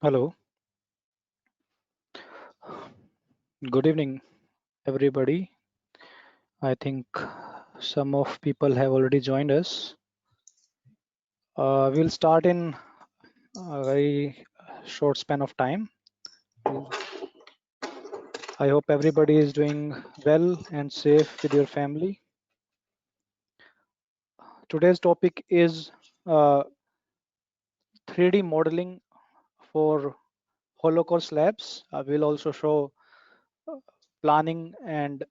Hello, good evening, everybody. I think some of people have already joined us. We'll start in a very short span of time. I hope everybody is doing well and safe with your family. Today's topic is 3D modeling for hollow core slabs. We'll also show planning and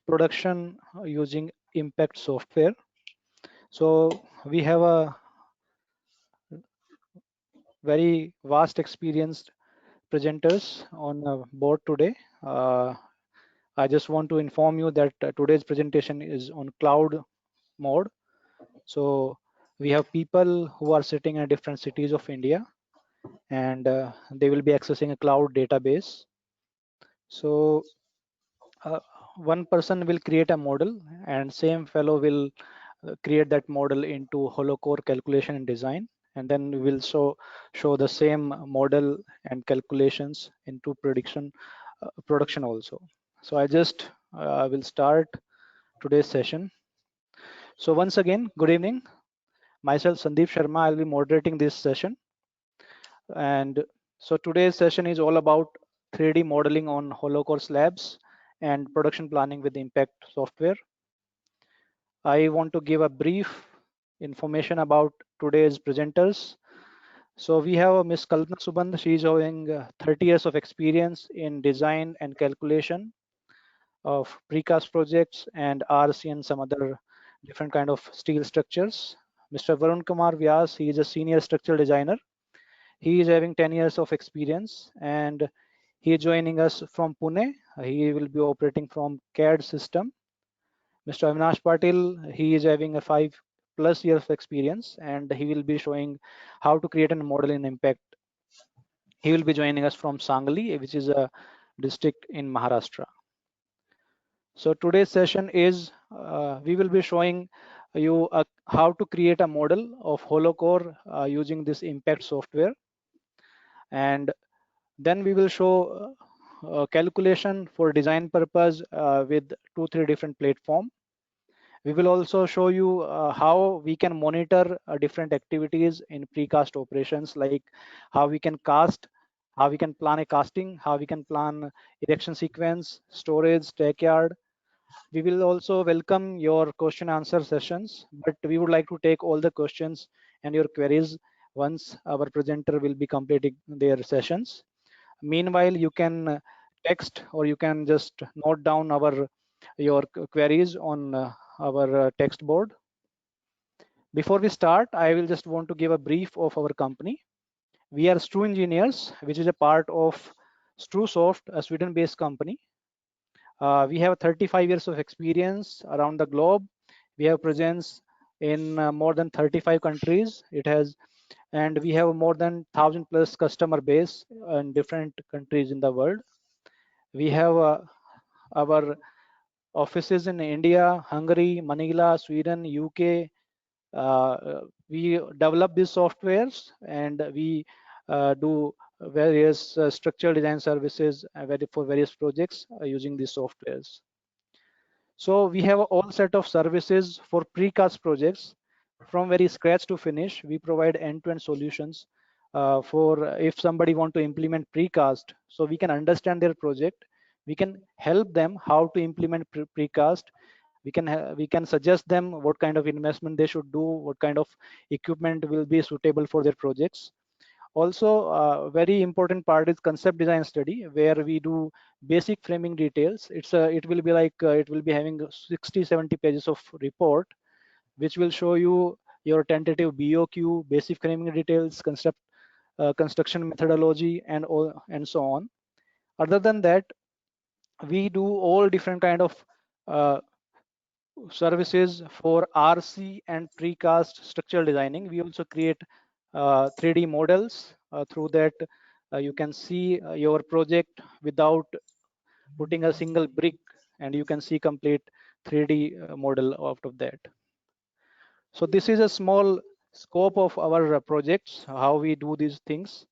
production using Impact software. So we have a very vast experienced presenters on board today. Uh, I just want to inform you that today's presentation is on cloud mode. So we have people who are sitting in different cities of India, and they will be accessing a cloud database. So uh, one person will create a model, and same fellow will create that model into hollow core calculation and design, and then we will show the same model and calculations into production also. So I just will start today's session. So once again, good evening. Myself, Sandeep Sharma, I'll be moderating this session. And so today's session is all about 3D modeling on hollow core slabs and production planning with Impact software. I want to give a brief information about today's presenters. So we have Ms. Kalpana Subandh. She is having 30 years of experience in design and calculation of precast projects and RC and some other different kind of steel structures. Mr. Varun Kumar Vyas, he is a senior structural designer. He is having 10 years of experience and he is joining us from Pune. He will be operating from CAD system. Mr. Avinash Patil, he is having a 5+ years of experience and he will be showing how to create a model in Impact. He will be joining us from Sangli, which is a district in Maharashtra. So today's session is we will be showing you how to create a model of hollow core using this Impact software, and then we will show calculation for design purpose with 2-3 different platform. We will also show you how we can monitor different activities in precast operations, like how we can cast, how we can plan a casting, how we can plan erection sequence, storage, stack yard. We will also welcome your question answer sessions, but we would like to take all the questions and your queries once our presenter will be completing their sessions. Meanwhile, you can text or you can just note down your queries on our text board. Before we start, I will just want to give a brief of our company. We are Stru Engineers, which is a part of Strusoft, a Sweden-based company. We have 35 years of experience around the globe. We have presence in more than 35 countries. And we have more than 1,000+ customer base in different countries in the world. We have our offices in India, Hungary, Manila, Sweden, UK. We develop these softwares and we do various structural design services for various projects using these softwares. So we have all set of services for precast projects from very scratch to finish. We provide end-to-end solutions for if somebody want to implement precast, so we can understand their project. We can help them how to implement precast. We can suggest them what kind of investment they should do, what kind of equipment will be suitable for their projects. Also, very important part is concept design study, where we do basic framing details. It will be like it will be having 60-70 pages of report, which will show you your tentative BOQ, basic framing details, construction methodology, and so on. Other than that, we do all different kind of uh, services for RC and precast structural designing. We also create 3D models. Through that, you can see your project without putting a single brick. and you can see complete 3D model out of that. So this is a small scope of our projects, how we do these things.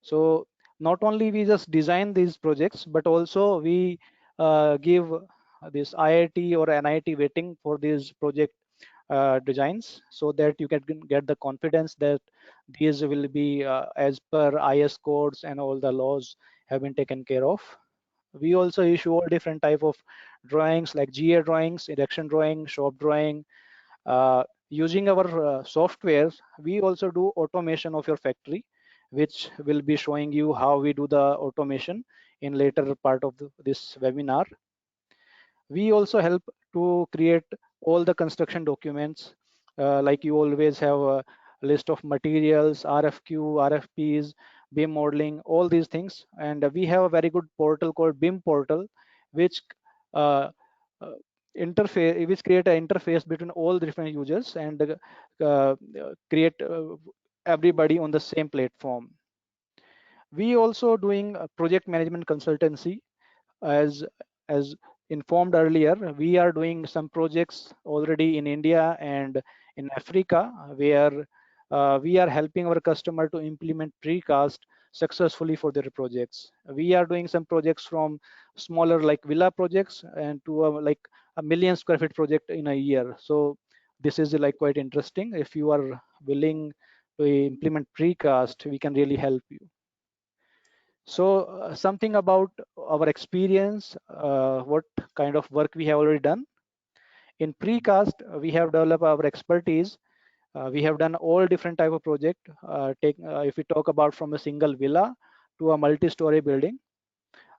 So not only we just design these projects, but also we give this IIT or NIT waiting for these project designs, so that you can get the confidence that these will be as per IS codes and all the laws have been taken care of. We also issue all different type of drawings like GA drawings, induction drawing, shop drawing. Using our software, we also do automation of your factory, which will be showing you how we do the automation in later part of this webinar. We also help to create all the construction documents, like you always have a list of materials, RFQ, RFPs, BIM modeling, all these things. And we have a very good portal called BIM portal, which uh, uh, which create an interface between all the different users and create everybody on the same platform. We also doing a project management consultancy. As as informed earlier, we are doing some projects already in India and in Africa, where we are helping our customer to implement precast successfully for their projects. We are doing some projects from smaller like villa projects and to like a million square feet project in a year. So this is like quite interesting. If you are willing to implement precast, we can really help you. So something about our experience, what kind of work we have already done. In precast, we have developed our expertise. We have done all different type of project. If we talk about from a single villa to a multi-story building,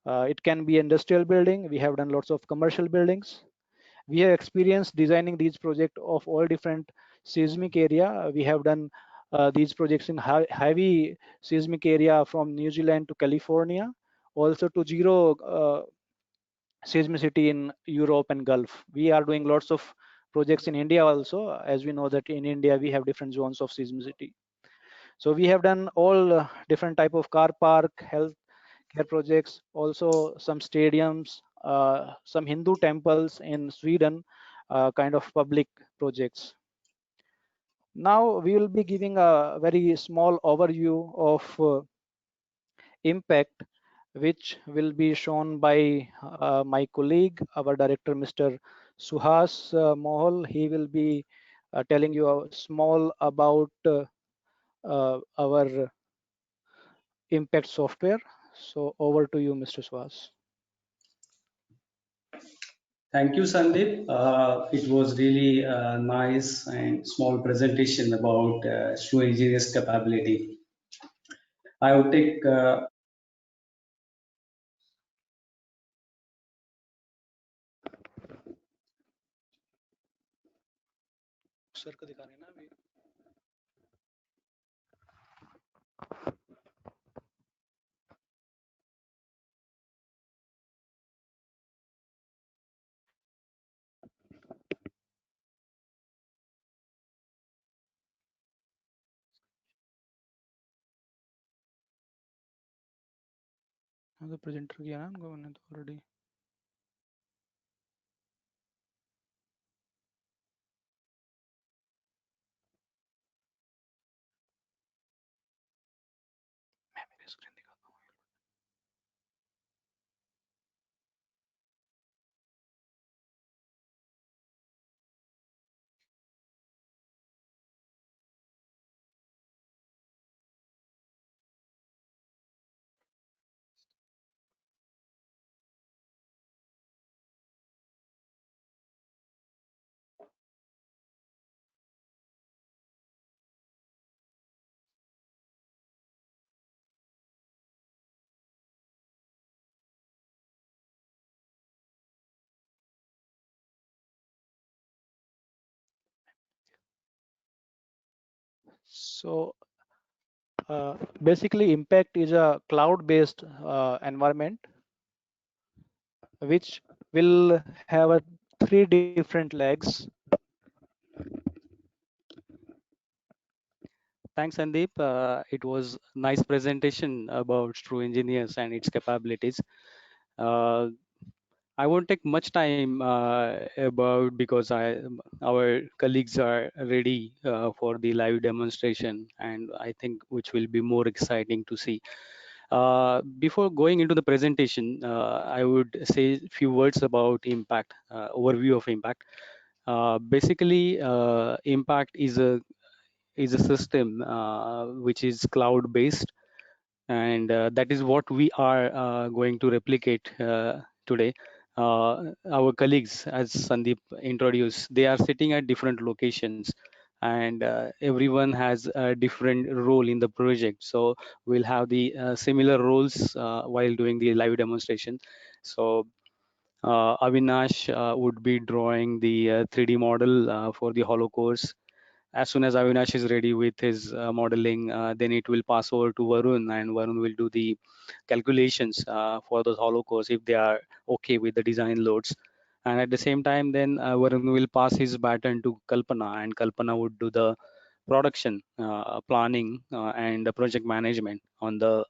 it can be industrial building. We have done lots of commercial buildings. We have experienced designing these projects of all different seismic area. We have done these projects in heavy seismic area from New Zealand to California, also to zero seismicity in Europe and Gulf. We are doing lots of projects in India also, as we know that in India we have different zones of seismicity. So we have done all different type of car park, health care projects, also some stadiums, some Hindu temples in Sweden, kind of public projects. Now we will be giving a very small overview of impact, which will be shown by my colleague, our director, Mr. Suhas Mohal. He will be telling you a small about our impact software. So over to you, Mr. Suhas. Thank you, Sandeep. It was really a nice and small presentation about True Engineer's capability. I would take sir को दिखा रहे हैं ना अभी. The presenter किया ना उनको मैंने तो already. मैं मेरी स्क्रीन दिखाता हूँ. So basically, Impact is a cloud-based environment which will have three different legs. Thanks, Sandeep. It was nice presentation about True Engineers and its capabilities. Uh, I won't take much time about because our colleagues are ready for the live demonstration, and I think which will be more exciting to see. Before going into the presentation, I would say a few words about impact, overview of impact. Basically, impact is a system which is cloud based, and that is what we are going to replicate today. Our colleagues, as Sandeep introduced, they are sitting at different locations, and everyone has a different role in the project. So we'll have the similar roles while doing the live demonstration. So Avinash would be drawing the 3D model for the hollow cores. As soon as Avinash is ready with his modeling, then it will pass over to Varun, and Varun will do the calculations for those hollow cores if they are okay with the design loads. And at the same time, then Varun will pass his baton to Kalpana, and Kalpana would do the production planning and the project management on the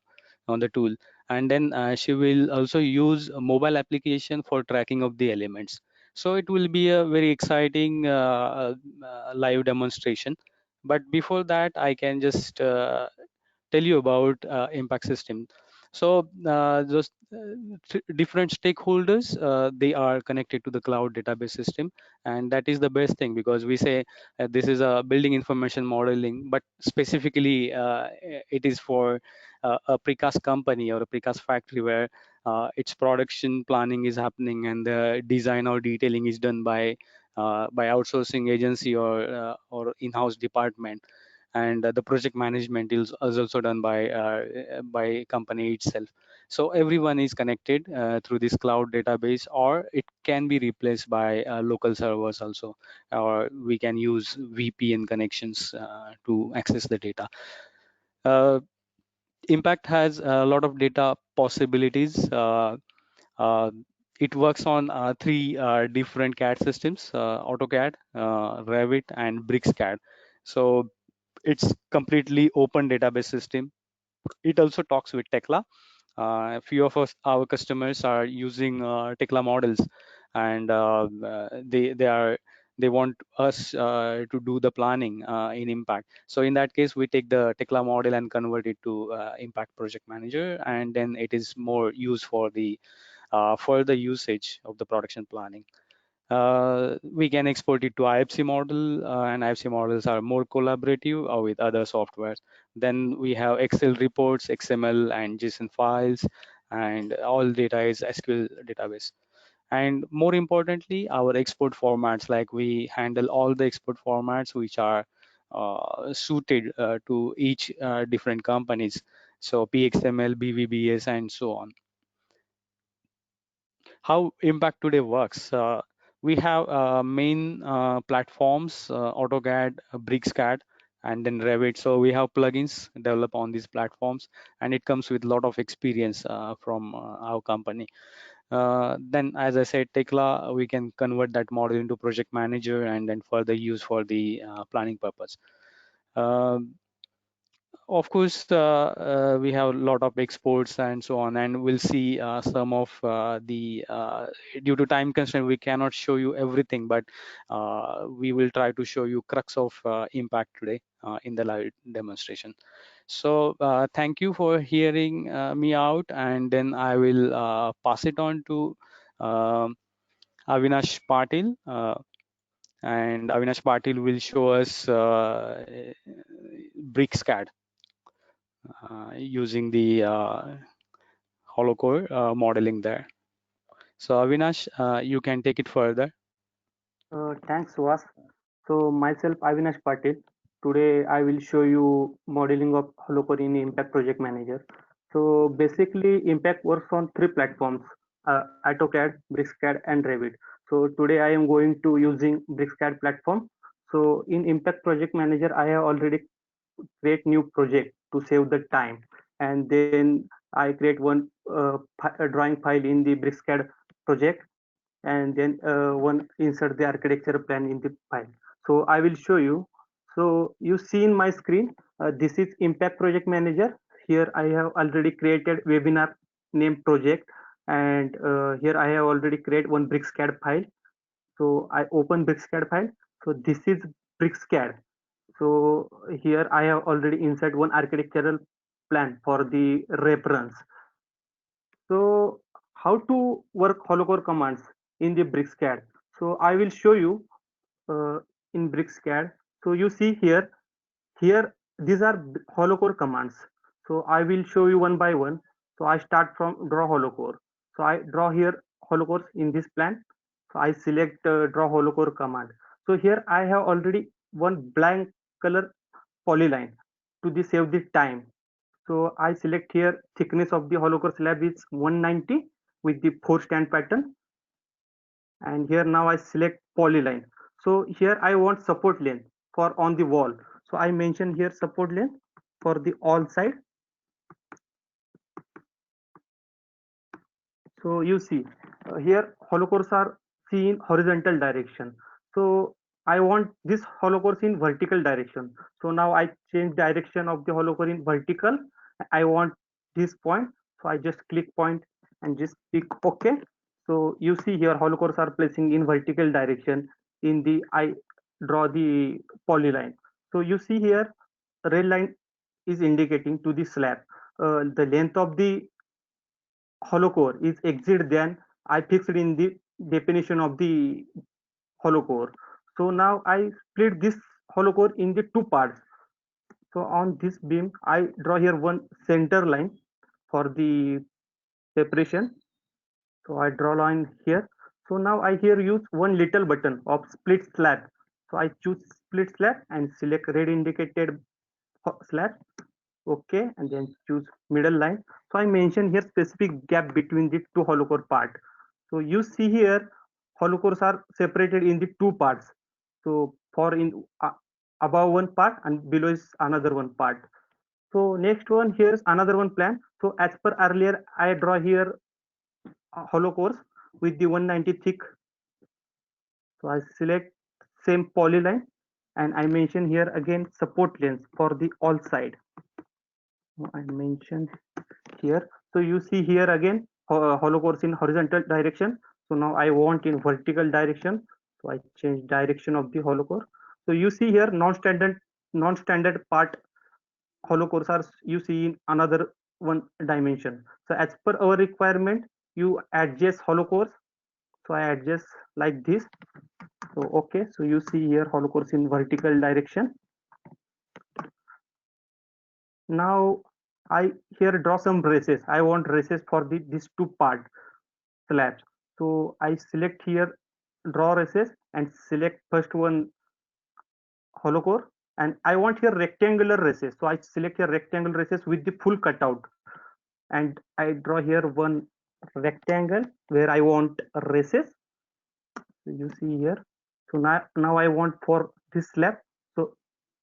tool. And then she will also use a mobile application for tracking of the elements. So it will be a very exciting live demonstration. But before that, I can just tell you about impact system. So those different stakeholders, they are connected to the cloud database system, and that is the best thing, because we say this is a building information modeling, but specifically it is for a precast company or a precast factory where its production planning is happening, and the design or detailing is done by outsourcing agency or in-house department, and the project management is also done by company itself. So everyone is connected through this cloud database, or it can be replaced by local servers also, or we can use VPN connections to access the data. uh, Impact has a lot of data possibilities. Uh, it works on three different CAD systems: AutoCAD, Revit, and BricsCAD. So it's completely open database system. It also talks with Tekla. A few of our customers are using Tekla models, and they want us to do the planning in Impact. So in that case, we take the Tekla model and convert it to Impact Project Manager, and then it is more used for the further usage of the production planning. We can export it to IFC model, and IFC models are more collaborative with other softwares. Then we have Excel reports, XML and JSON files, and all data is SQL database. And more importantly, our export formats, like we handle all the export formats which are suited to each different companies. So PXML, BVBS, and so on. How Impact today works. We have main platforms, AutoCAD, BricsCAD, and then Revit. So we have plugins developed on these platforms, and it comes with a lot of experience from our company. Then, as I said, Tekla, we can convert that model into project manager and then further use for the planning purpose. Um of course, we have a lot of exports and so on, and we'll see some of the due to time constraint, we cannot show you everything, but we will try to show you crux of Impact today in the live demonstration. So thank you for hearing me out, and then I will pass it on to um Avinash Patil. And Avinash Patil will show us BricsCAD using the HoloCore modeling there. So Avinash, you can take it further. Thanks, Vas. So myself, Avinash Patil. Today, I will show you modeling of Holocore in Impact Project Manager. So basically, Impact works on three platforms: AutoCAD, BricsCAD, and Revit. So today, I am going to using BricsCAD platform. So in Impact Project Manager, I have already create new project to save the time, and then I create one a drawing file in the BricsCAD project, and then one insert the architecture plan in the file. So I will show you. So you see in my screen, this is Impact Project Manager. Here I have already created webinar name project. and here I have already created one BricsCAD file. So I open BricsCAD file. So this is BricsCAD. So here I have already insert one architectural plan for the reference. So how to work HoloCore commands in the BricsCAD? So I will show you in BricsCAD. So you see here these are HoloCore commands. So I will show you one by one. So I start from draw HoloCore. So I draw here HoloCores in this plan. So I select draw HoloCore command. So here I have already one blank color polyline to the save the time. So I select here thickness of the HoloCore slab is 190 with the 4 stand pattern, and here now I select polyline. So here I want support length for on the wall. So I mention here support length for the all side. So you see here holocores are seen in horizontal direction. So I want this holocores in vertical direction. So now I change direction of the holocore in vertical. I want this point. So I just click point and just click OK. So you see here holocores are placing in vertical direction in the I draw the polyline. So you see here red line is indicating to the slab. The length of the holocore is exit then I fixed in the definition of the holocore. So now I split this holocore in the two parts. So on this beam I draw here one center line for the separation. So I draw line here. So now I here use one little button of split slab. So I choose split slab and select red indicated slab. Okay, and then choose middle line. So I mention here specific gap between the two holocore part. So you see here holocores are separated in the two parts. So for in above one part and below is another one part. So next one, here's another one plan. So as per earlier I draw here holocores with the 190 thick. So I select same polyline and I mention here again support length for the all side. I mentioned here. So you see here again holocores in horizontal direction. So now I want in vertical direction. So I change direction of the holocore. So you see here non-standard part holocores are you see in another one dimension. So as per our requirement, you adjust holocores. So I adjust like this. So okay. So you see here holocores in vertical direction. Now I here draw some races. I want races for these two part slabs. So I select here draw races and select first one holocore, and I want here rectangular races. So I select here rectangular races with the full cutout, and I draw here one rectangle where I want races. So you see here. So now I want for this slab. So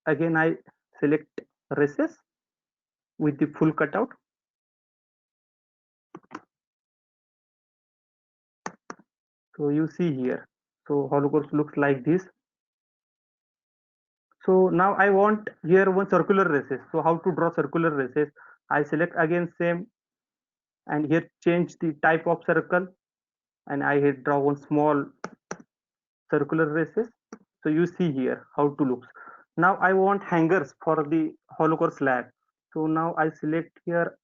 again I select races with the full cutout. So you see here. So holocores looks like this. So now I want here one circular races. So how to draw circular races? I select again same and here change the type of circle and I hit draw one small circular races. So you see here how to looks. Now I want hangers for the holocore slab. So now I select here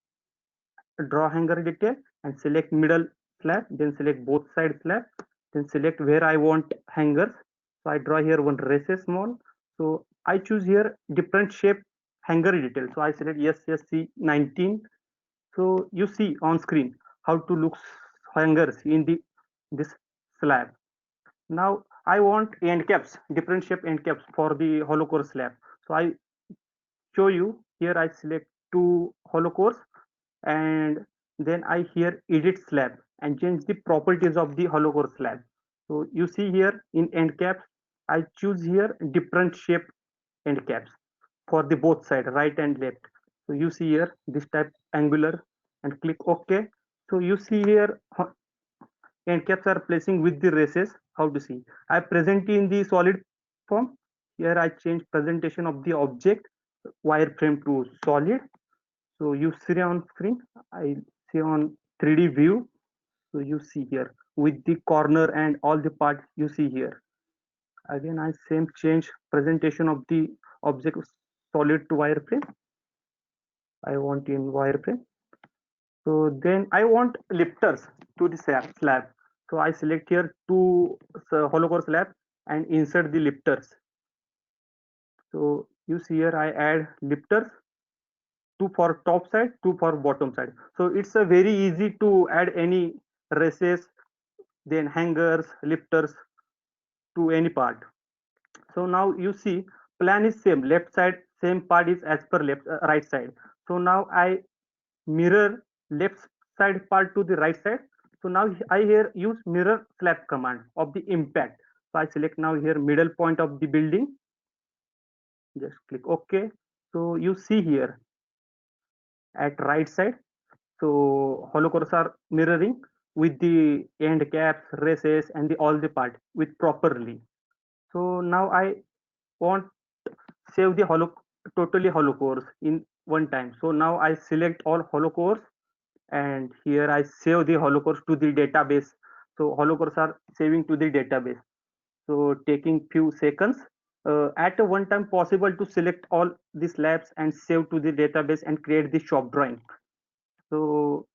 draw hanger detail and select middle slab, then select both side slab, then select where I want hangers. So I draw here one races small. So I choose here different shape hanger detail. So I select SSC 19. So you see on screen how to look hangers in the this slab. Now I want end caps, different shape end caps for the holocore slab. So I show you here. I select two holocores and then I here edit slab and change the properties of the holocore slab. So you see here in end caps, I choose here different shape end caps for the both side, right and left. So you see here this type angular and click OK. So you see here end caps are placing with the races. How to see? I present in the solid form. Here I change presentation of the object wireframe to solid. So you see on screen, I see on 3D view. So you see here with the corner and all the parts you see here. Again, I same change presentation of the object solid to wireframe. I want in wireframe. So then I want lifters to the slab. So I select here two hollow core slab and insert the lifters. So you see here I add lifters, two for top side, two for bottom side. So it's a very easy to add any races, then hangers, lifters to any part. So now you see plan is same, left side same part is as per left right side. So now I mirror left side part to the right side. So now I here use mirror slab command of the impact. So I select now here middle point of the building, just click OK. So you see here at right side, so hollow cores are mirroring with the end caps, races and the all the part with properly. So now I want save the totally hollow cores in one time. So now I select all hollow cores and here I save the hollow cores to the database. So hollow cores are saving to the database. So taking few seconds. At a one time possible to select all the slabs and save to the database and create the shop drawing. So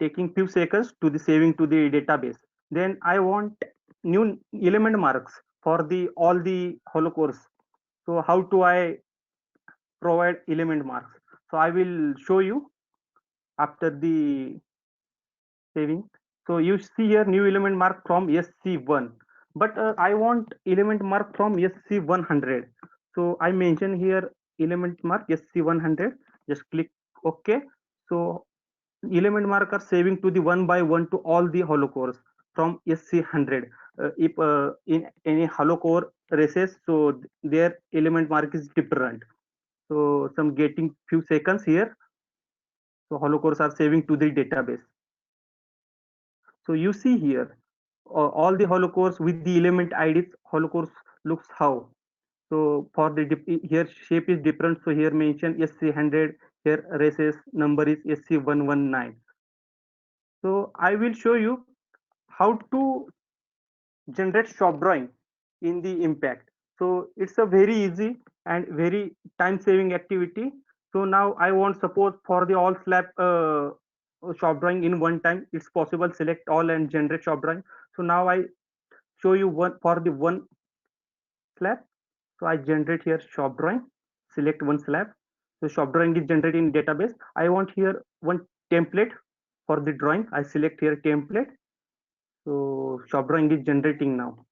taking few seconds to the saving to the database. Then I want new element marks for the all the hollow cores. So how do I provide element marks? So I will show you after the saving. So you see here new element mark from SC1, but I want element mark from SC100. So I mention here element mark SC100. Just click OK. So element mark are saving to the one by one to all the hollow cores from SC100. If in any hollow core races, so their element mark is different. So some getting few seconds here. So hollow cores are saving to the database. So you see here all the hollow cores with the element IDs hollow cores looks how. So for the here shape is different. So here mention SC100, here races number is SC119. So I will show you how to generate shop drawing in the impact. So it's a very easy and very time saving activity. So now I want suppose for the all slab shop drawing in one time. It's possible select all and generate shop drawing. So now I show you one for the one slab. So I generate here shop drawing, select one slab. So shop drawing is generated in database. I want here one template for the drawing. I select here template. So shop drawing is generating now.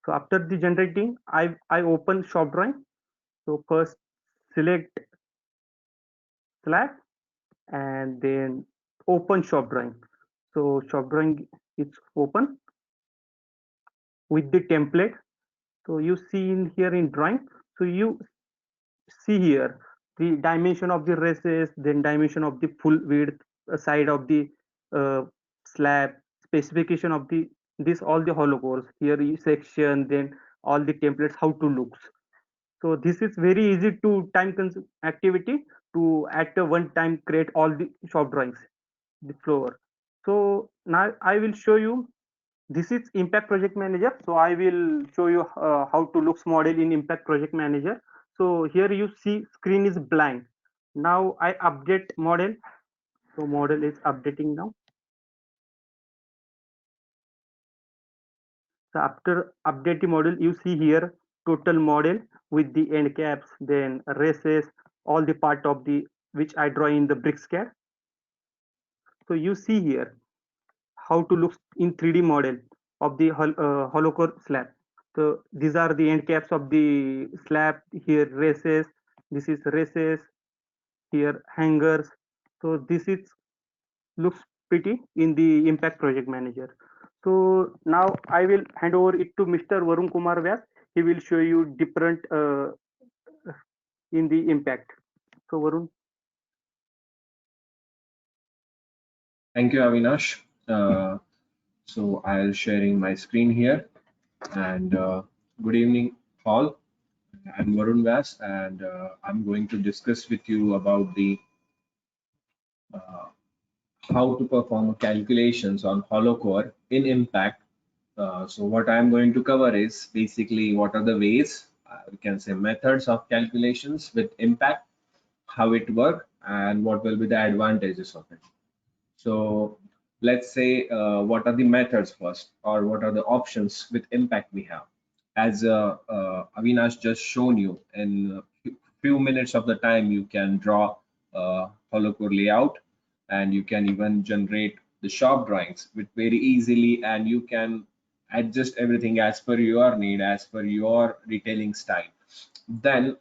So after the generating, I open shop drawing. So first select slab and then open shop drawing. So shop drawing is open with the template. So you see in here in drawing. So you see here the dimension of the races, then dimension of the full width side of the uh, slab, specification of the this all the hollow cores here section, then all the templates how to looks. So this is very easy to time consume activity to at one time create all the shop drawings, the floor. So now I will show you. This is Impact Project Manager. So I will show you how to looks model in Impact Project Manager. So here you see screen is blank. Now I update model. So model is updating now. So after updating model, you see here total model with the end caps, then races, all the part of the which I draw in the BricsCAD. So you see here how to look in 3D model of the hollow core slab. So these are the end caps of the slab. Here races, this is races, here hangers. So this is looks pretty in the Impact Project Manager. So now I will hand over it to Mr. Varun Kumar Vyas. He will show you different in the impact. So Varun. Thank you, Avinash. So I'll sharing my screen here, and good evening all. I'm Varun Vyas, and I'm going to discuss with you about the how to perform calculations on hollow core in impact. So what I'm going to cover is basically what are the ways, we can say methods of calculations with impact, how it work, and what will be the advantages of it. So let's say what are the methods first, or what are the options with impact we have. As Avinash just shown you, in a few minutes of the time, you can draw hollow core layout, and you can even generate the shop drawings with very easily, and you can adjust everything as per your need, as per your retailing style. Then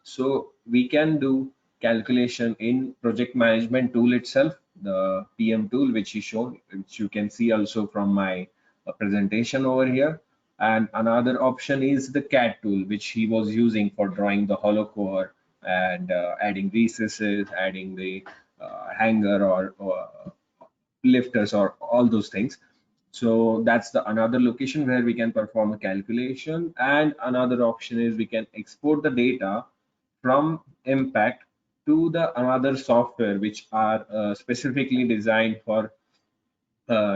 so we can do calculation in project management tool itself, the PM tool which is shown, which you can see also from my presentation over here. And another option is the CAD tool, which he was using for drawing the hollow core and adding recesses, adding the hanger or lifters or all those things. So that's the another location where we can perform a calculation. And another option is we can export the data from impact to the another software which are specifically designed for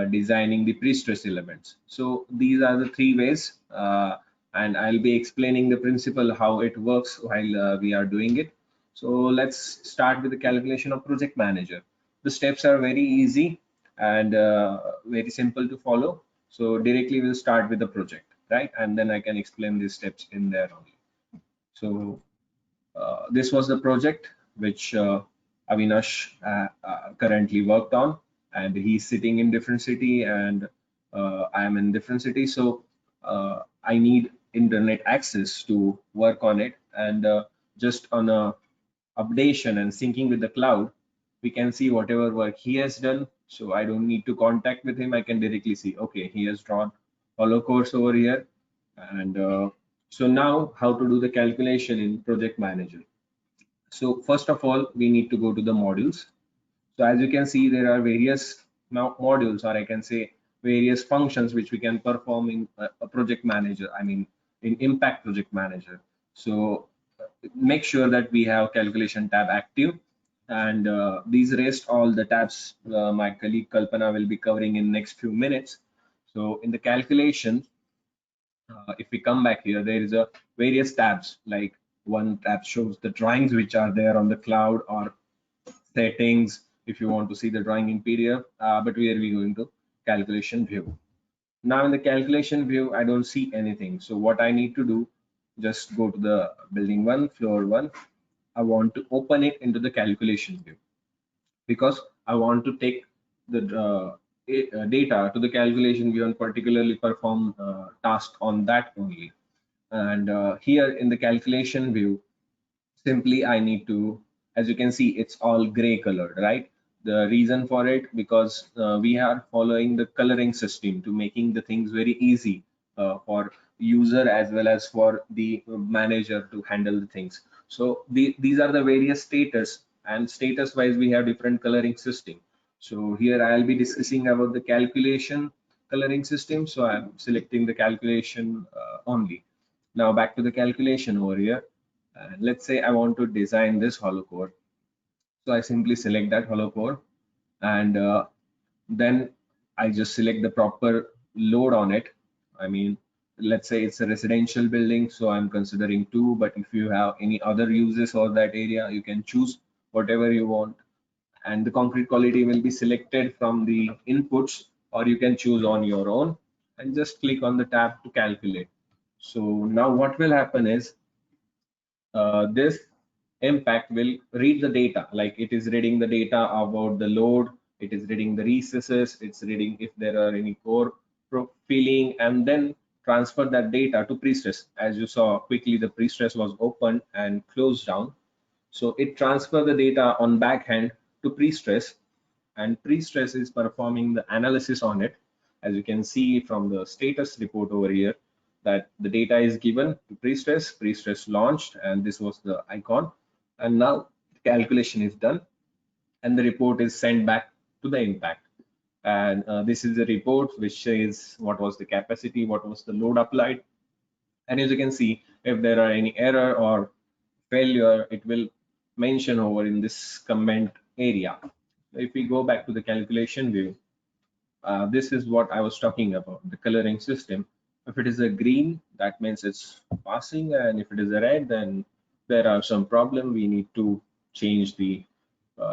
designing the pre-stress elements. So these are the three ways, and I'll be explaining the principle how it works while we are doing it. So let's start with the calculation of project manager. The steps are very easy and very simple to follow. So directly we'll start with the project, right? And then I can explain these steps in there only. So this was the project which Avinash currently worked on, and he's sitting in different city, and I am in different city. So I need internet access to work on it, and just on a updation and syncing with the cloud, we can see whatever work he has done. So I don't need to contact with him. I can directly see, okay, he has drawn hollow cores over here, and so now how to do the calculation in project manager. So first of all, we need to go to the modules. So as you can see, there are various modules, or I can say various functions which we can perform in a project manager, I mean in impact project manager. So make sure that we have calculation tab active, and these rest all the tabs my colleague Kalpana will be covering in next few minutes. So in the calculation, if we come back here, there is a various tabs, like one tab shows the drawings which are there on the cloud, or settings if you want to see the drawing in PDF, but we are going to calculation view. Now in the calculation view, I don't see anything. So what I need to do, just go to the building one, floor one. I want to open it into the calculation view, because I want to take the data to the calculation view and particularly perform task on that only. And here in the calculation view, simply I need to, as you can see, it's all gray colored, right? The reason for it, because we are following the coloring system to making the things very easy for user as well as for the manager to handle the things. So these are the various status, and status wise we have different coloring system. So here I'll be discussing about the calculation coloring system. So I'm selecting the calculation only. Now back to the calculation over here. Let's say I want to design this hollow core. So I simply select that hollow core, and then I just select the proper load on it. I mean, let's say it's a residential building, so I'm considering 2, but if you have any other uses for that area, you can choose whatever you want. And the concrete quality will be selected from the inputs, or you can choose on your own and just click on the tab to calculate. So now what will happen is this impact will read the data, like it is reading the data about the load, it is reading the recesses, it's reading if there are any core profiling, and then transfer that data to pre-stress. As you saw quickly, the pre-stress was opened and closed down. So it transfer the data on backhand to pre-stress, and pre-stress is performing the analysis on it. As you can see from the status report over here, that the data is given to pre-stress, pre-stress launched, and this was the icon. And now the calculation is done, and the report is sent back to the impact. And this is the report which says what was the capacity, what was the load applied. And as you can see, if there are any error or failure, it will mention over in this comment area. if we go back to the calculation view, this is what I was talking about, the coloring system. If it is a green, that means it's passing, and if it is a red, then there are some problem. We need to change the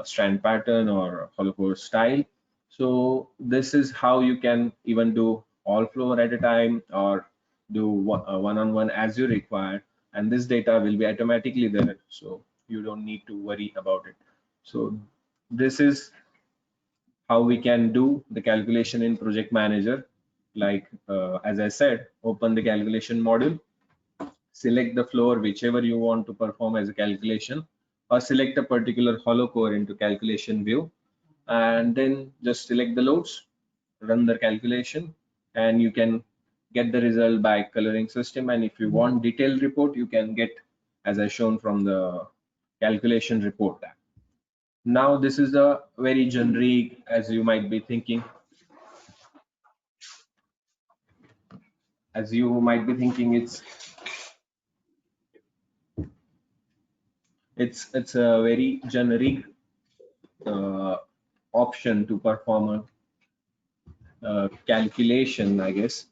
strand pattern or hollow core style. So this is how you can even do all floor at a time or do one-on-one as you require, and this data will be automatically there, so you don't need to worry about it. So this is how we can do the calculation in project manager. Like as I said, open the calculation module, select the floor whichever you want to perform as a calculation, or select a particular hollow core into calculation view, and then just select the loads, run the calculation, and you can get the result by coloring system. And if you want detailed report, you can get as I shown from the calculation report tab. Now this is a very generic, as you might be thinking, it's a very generic option to perform a calculation, I guess.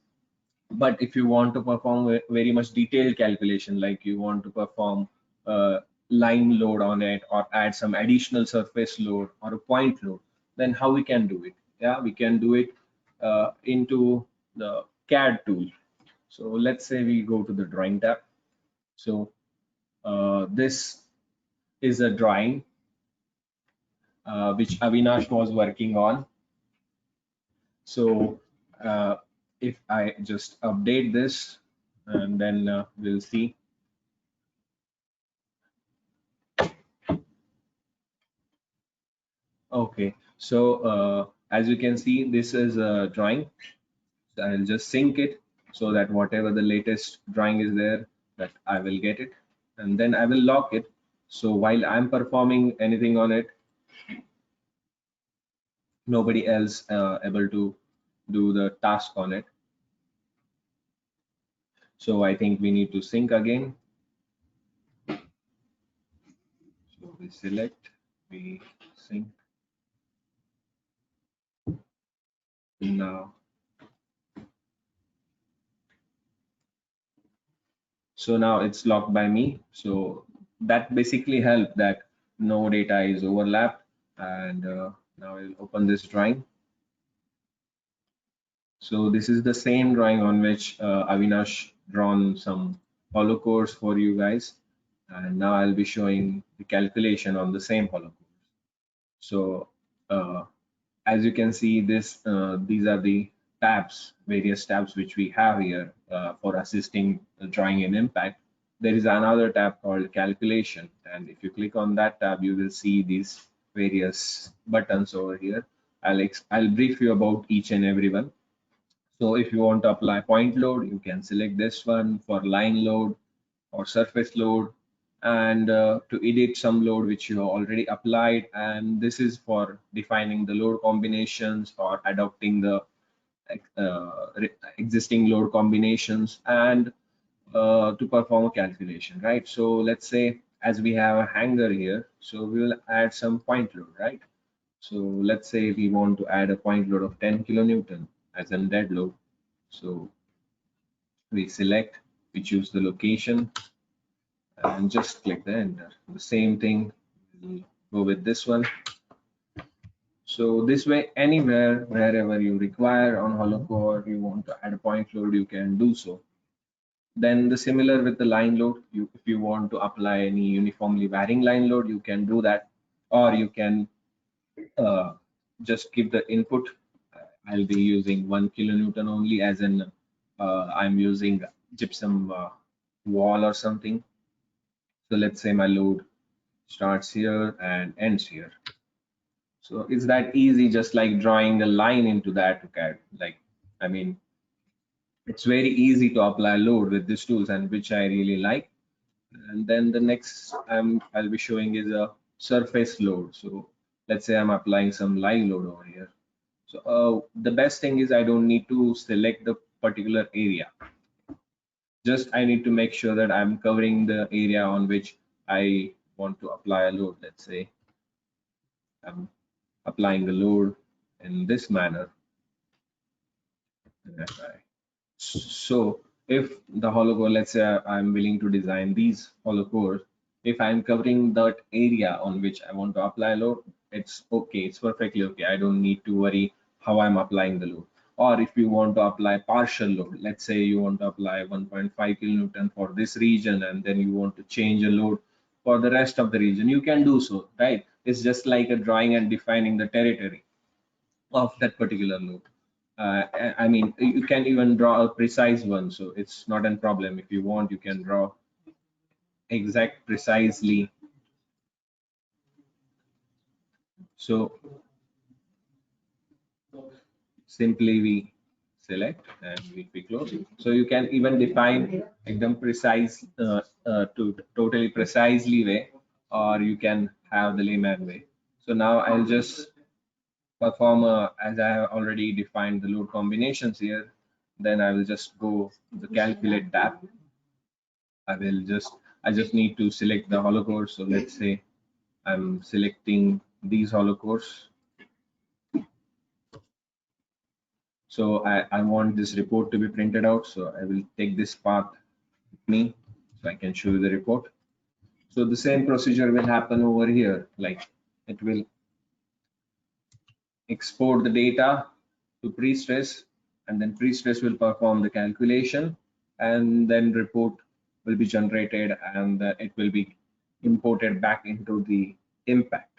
But if you want to perform very much detailed calculation, like you want to perform a line load on it or add some additional surface load or a point load, then how we can do it? Yeah, we can do it into the CAD tool. So let's say we go to the drawing tab. So this is a drawing which Avinash was working on. So if I just update this, and then we'll see. Okay, so as you can see, this is a drawing. So I'll just sync it so that whatever the latest drawing is there, that I will get it, and then I will lock it. So while I'm performing anything on it, nobody else able to do the task on it. So I think we need to sync again. So we select, we sync. Now, so now it's locked by me. So that basically helped that no data is overlapped. And now I'll open this drawing. So this is the same drawing on which Avinash drawn some hollow cores for you guys. And now I'll be showing the calculation on the same hollow cores. So as you can see, these are the tabs, various tabs which we have here for assisting drawing in Impact. There is another tab called calculation, and if you click on that tab, you will see these various buttons over here. I'll brief you about each and every one. So if you want to apply point load, you can select this one for line load or surface load, and to edit some load which you have already applied. And this is for defining the load combinations or adopting the existing load combinations, and to perform a calculation, right? So let's say as we have a hanger here, so we will add some point load, right? So let's say we want to add a point load of 10 kilonewton as a dead load. So we select, we choose the location, and just click the enter. The same thing, we'll go with this one. So this way, anywhere, wherever you require on hollow core, you want to add a point load, you can do so. Then the similar with the line load, if you want to apply any uniformly varying line load, you can do that, or you can just give the input. I'll be using 1 kilonewton only, as in I'm using gypsum wall or something. So let's say my load starts here and ends here. So it's that easy, just like drawing a line into that CAD. Like, I mean, it's very easy to apply load with these tools, and which I really like. And then the next I'll be showing is a surface load. So let's say I'm applying some line load over here. So the best thing is I don't need to select the particular area. Just I need to make sure that I'm covering the area on which I want to apply a load. Let's say I'm applying the load in this manner. So if the hollow core, let's say I'm willing to design these hollow cores, if I'm covering that area on which I want to apply load, it's okay, it's perfectly okay. I don't need to worry how I'm applying the load. Or if you want to apply partial load, let's say you want to apply 1.5 kilonewton for this region, and then you want to change a load for the rest of the region, you can do so, right? It's just like a drawing and defining the territory of that particular load. I mean, you can even draw a precise one, so it's not a problem. If you want, you can draw exact precisely. So simply we select and we close. So you can even define एकदम precise to totally precisely way, or you can have the layman way. So now I'll just perform as I have already defined the load combinations here. Then I will just go to the calculate tab. I just need to select the hollow cores. So let's say I'm selecting these hollow cores. So I want this report to be printed out. So I will take this path with me so I can show you the report. So the same procedure will happen over here. Like it will export the data to pre-stress, and then pre-stress will perform the calculation, and then report will be generated, and it will be imported back into the impact.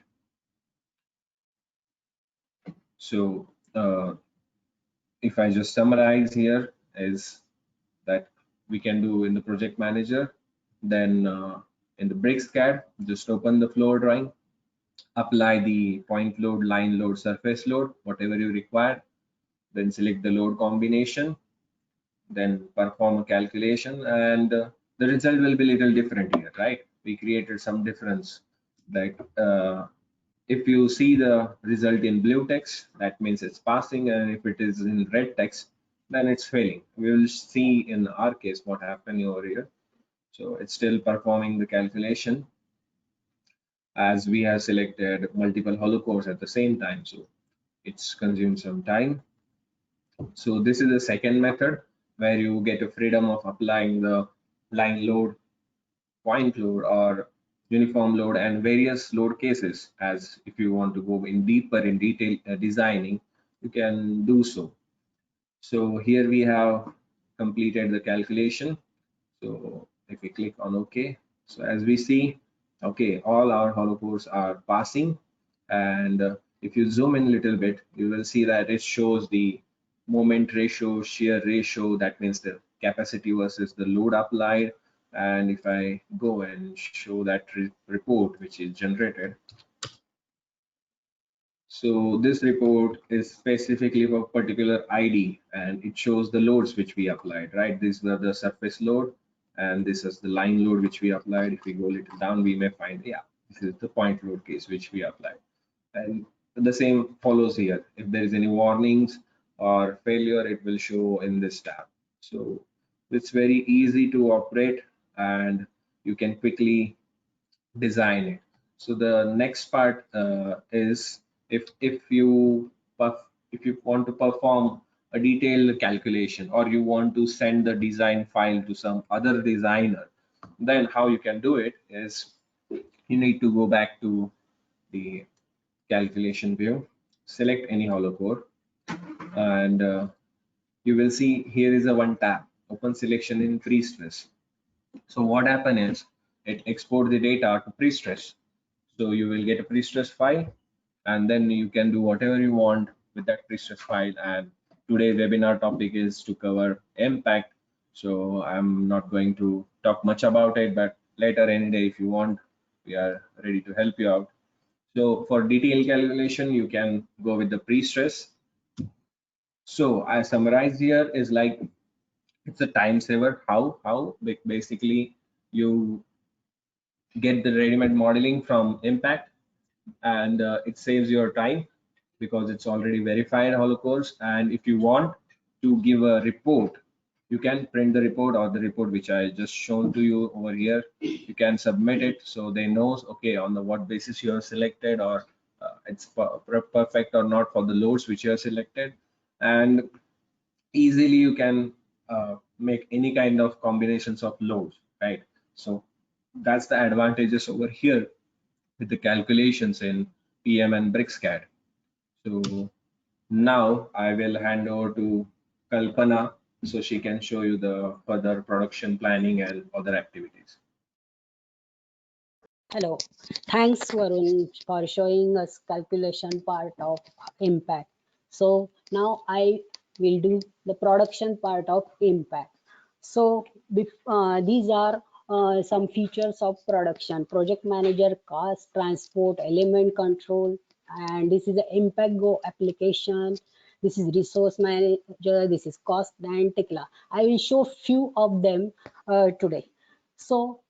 So if I just summarize here is that we can do in the project manager, then in the BricsCAD, just open the floor drawing, apply the point load, line load, surface load, whatever you require, then select the load combination, then perform a calculation, and the result will be a little different here, right? We created some difference. Like if you see the result in blue text, that means it's passing, and if it is in red text, then it's failing. We will see in our case what happened over here. So it's still performing the calculation as we have selected multiple hollow cores at the same time. So it's consumed some time. So this is the second method where you get a freedom of applying the line load, point load, or uniform load, and various load cases. As if you want to go in deeper in detail designing, you can do so. So here we have completed the calculation. So if we click on OK, so as we see, okay, all our hollow cores are passing, and if you zoom in a little bit, you will see that it shows the moment ratio, shear ratio, that means the capacity versus the load applied. And if I go and show that report which is generated, so this report is specifically for particular ID, and it shows the loads which we applied, right? These were the surface load, and this is the line load which we applied. If we go a little down, we may find, yeah, this is the point load case which we applied. And the same follows here. If there is any warnings or failure, it will show in this tab. So it's very easy to operate, and you can quickly design it. So the next part is if you want to perform a detailed calculation, or you want to send the design file to some other designer, then how you can do it is you need to go back to the calculation view, select any hollow core, and you will see here is a one tab, open selection in pre-stress. So what happen is it export the data to pre-stress. So you will get a pre-stress file, and then you can do whatever you want with that pre-stress file. And today's webinar topic is to cover impact, so I'm not going to talk much about it, but later any day if you want, we are ready to help you out. So for detailed calculation, you can go with the pre-stress. So I summarize here is like it's a time saver. How basically you get the ready-made modeling from impact, and it saves your time because it's already verified hollow cores. And if you want to give a report, you can print the report, or the report which I just shown to you over here, you can submit it so they know, okay, on the what basis you have selected, or it's perfect or not for the loads which you have selected. And easily you can make any kind of combinations of loads, right? So that's the advantages over here with the calculations in PM and BricsCAD. So now I will hand over to Kalpana so she can show you the further production planning and other activities. Hello. Thanks, Varun, for showing us calculation part of impact. So now I will do the production part of impact. So these are some features of production: project manager, cost, transport, element control, and this is the impact go application. This is resource manager. This is cost and Tekla. I will show few of them today. So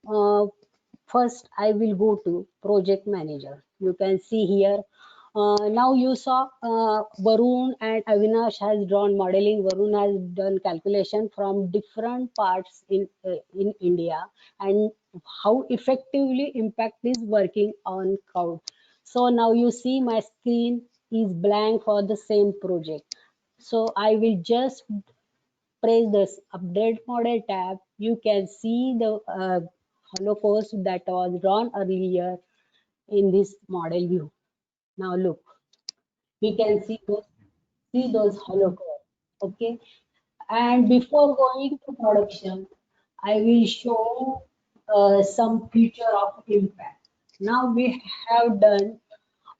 first, I will go to project manager. You can see here. Now you saw Varun and Avinash has drawn modeling. Varun has done calculation from different parts in India and how effectively impact is working on cloud. So now you see my screen is blank for the same project. So I will just press this update model tab. You can see the Holocaust that was drawn earlier in this model view. Now look, we can see those Holocaust. Okay, and before going to production, I will show some feature of impact. Now we have done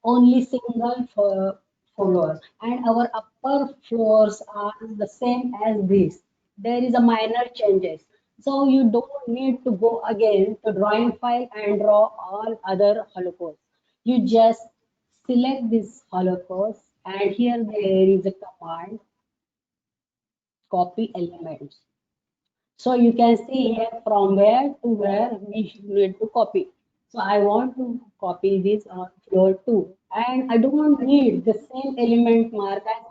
only single floor and our upper floors are the same as this. There is a minor changes, so you don't need to go again to drawing file and draw all other holocaust. You just select this holocaust and here there is a command copy elements. So you can see here from where to where we need to copy. So I want to copy this on floor 2 and I don't need the same element mark as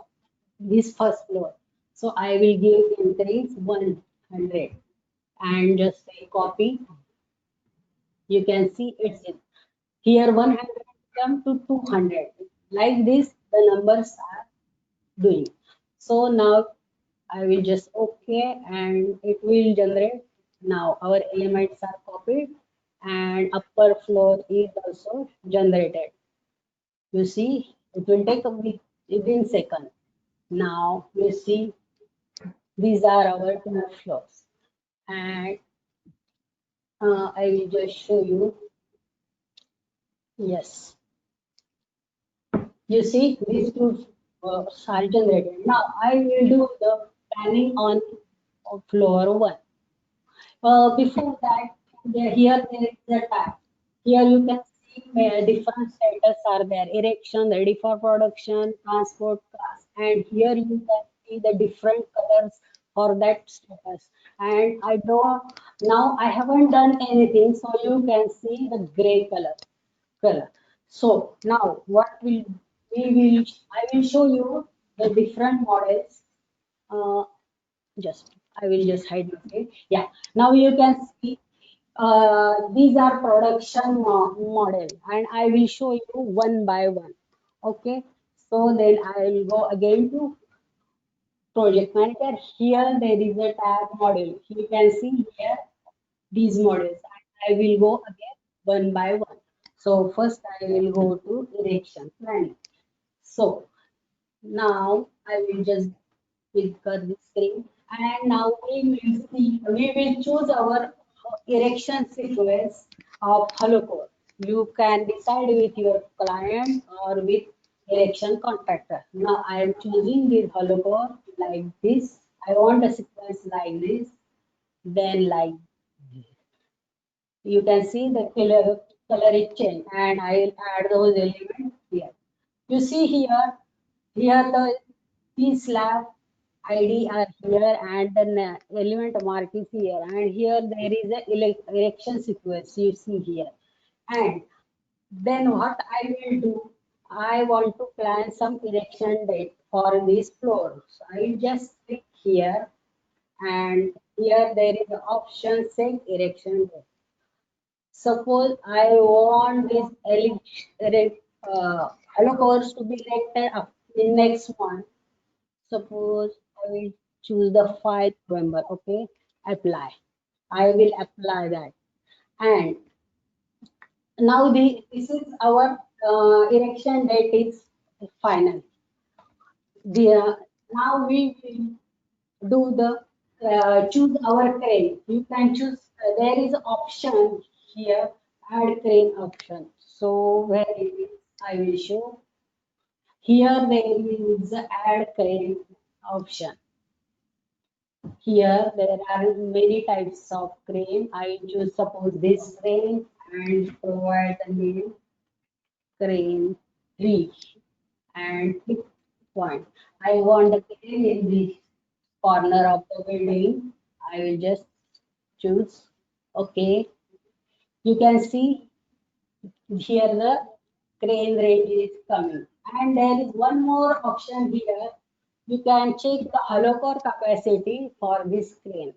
this first floor. So I will give increase 100 and just say copy. You can see it's in. Here 100 come to 200. Like this the numbers are doing. So now I will just OK and it will generate. Now our elements are copied and upper floor is also generated. You see, it will take a within second. Now you see these are our two floors and I will just show you. Yes, you see these two are generated. Now I will do the planning on floor 1. Before that, here there is a tab. Here you can see different status are there: erection, ready for production, transport, class, and here you can see the different colors for that status. And I don't now I haven't done anything, so you can see the gray color. So now what will we will I will show you the different models. Uh, just I will just hide my face. Yeah, now you can see these are production model and I will show you one by one. Okay, so then I will go again to project manager. Here there is a tab model. You can see here these models and I will go again one by one. So first I will go to erection planning. So now I will just click the screen and now we will choose our erection sequence of Holocore. You can decide with your client or with erection contractor. Now I am choosing this Holocore like this. I want a sequence like this, then like you can see the color is changed and I will add those elements here. You see here the P slab ID are here and the element mark is here and here there is a erection sequence you see here. And then what I will do, I want to plan some erection date for this floor. So I will just click here and here there is the option set erection date. Suppose I want this Hello course to be elected in next one. Suppose I will choose the 5th November. Okay, apply. I will apply that. And now this is our election date is final. Now we will do the choose our crane. You can choose. There is option here. Add crane option. So where it is, I will show. Here there is the add crane option. Here there are many types of crane. I choose suppose this crane and provide the name crane 3 and click point. I want the crane in the corner of the building. I will just choose okay. You can see here the crane range is coming. And there is one more option here. You can check the hollow core capacity for this crane.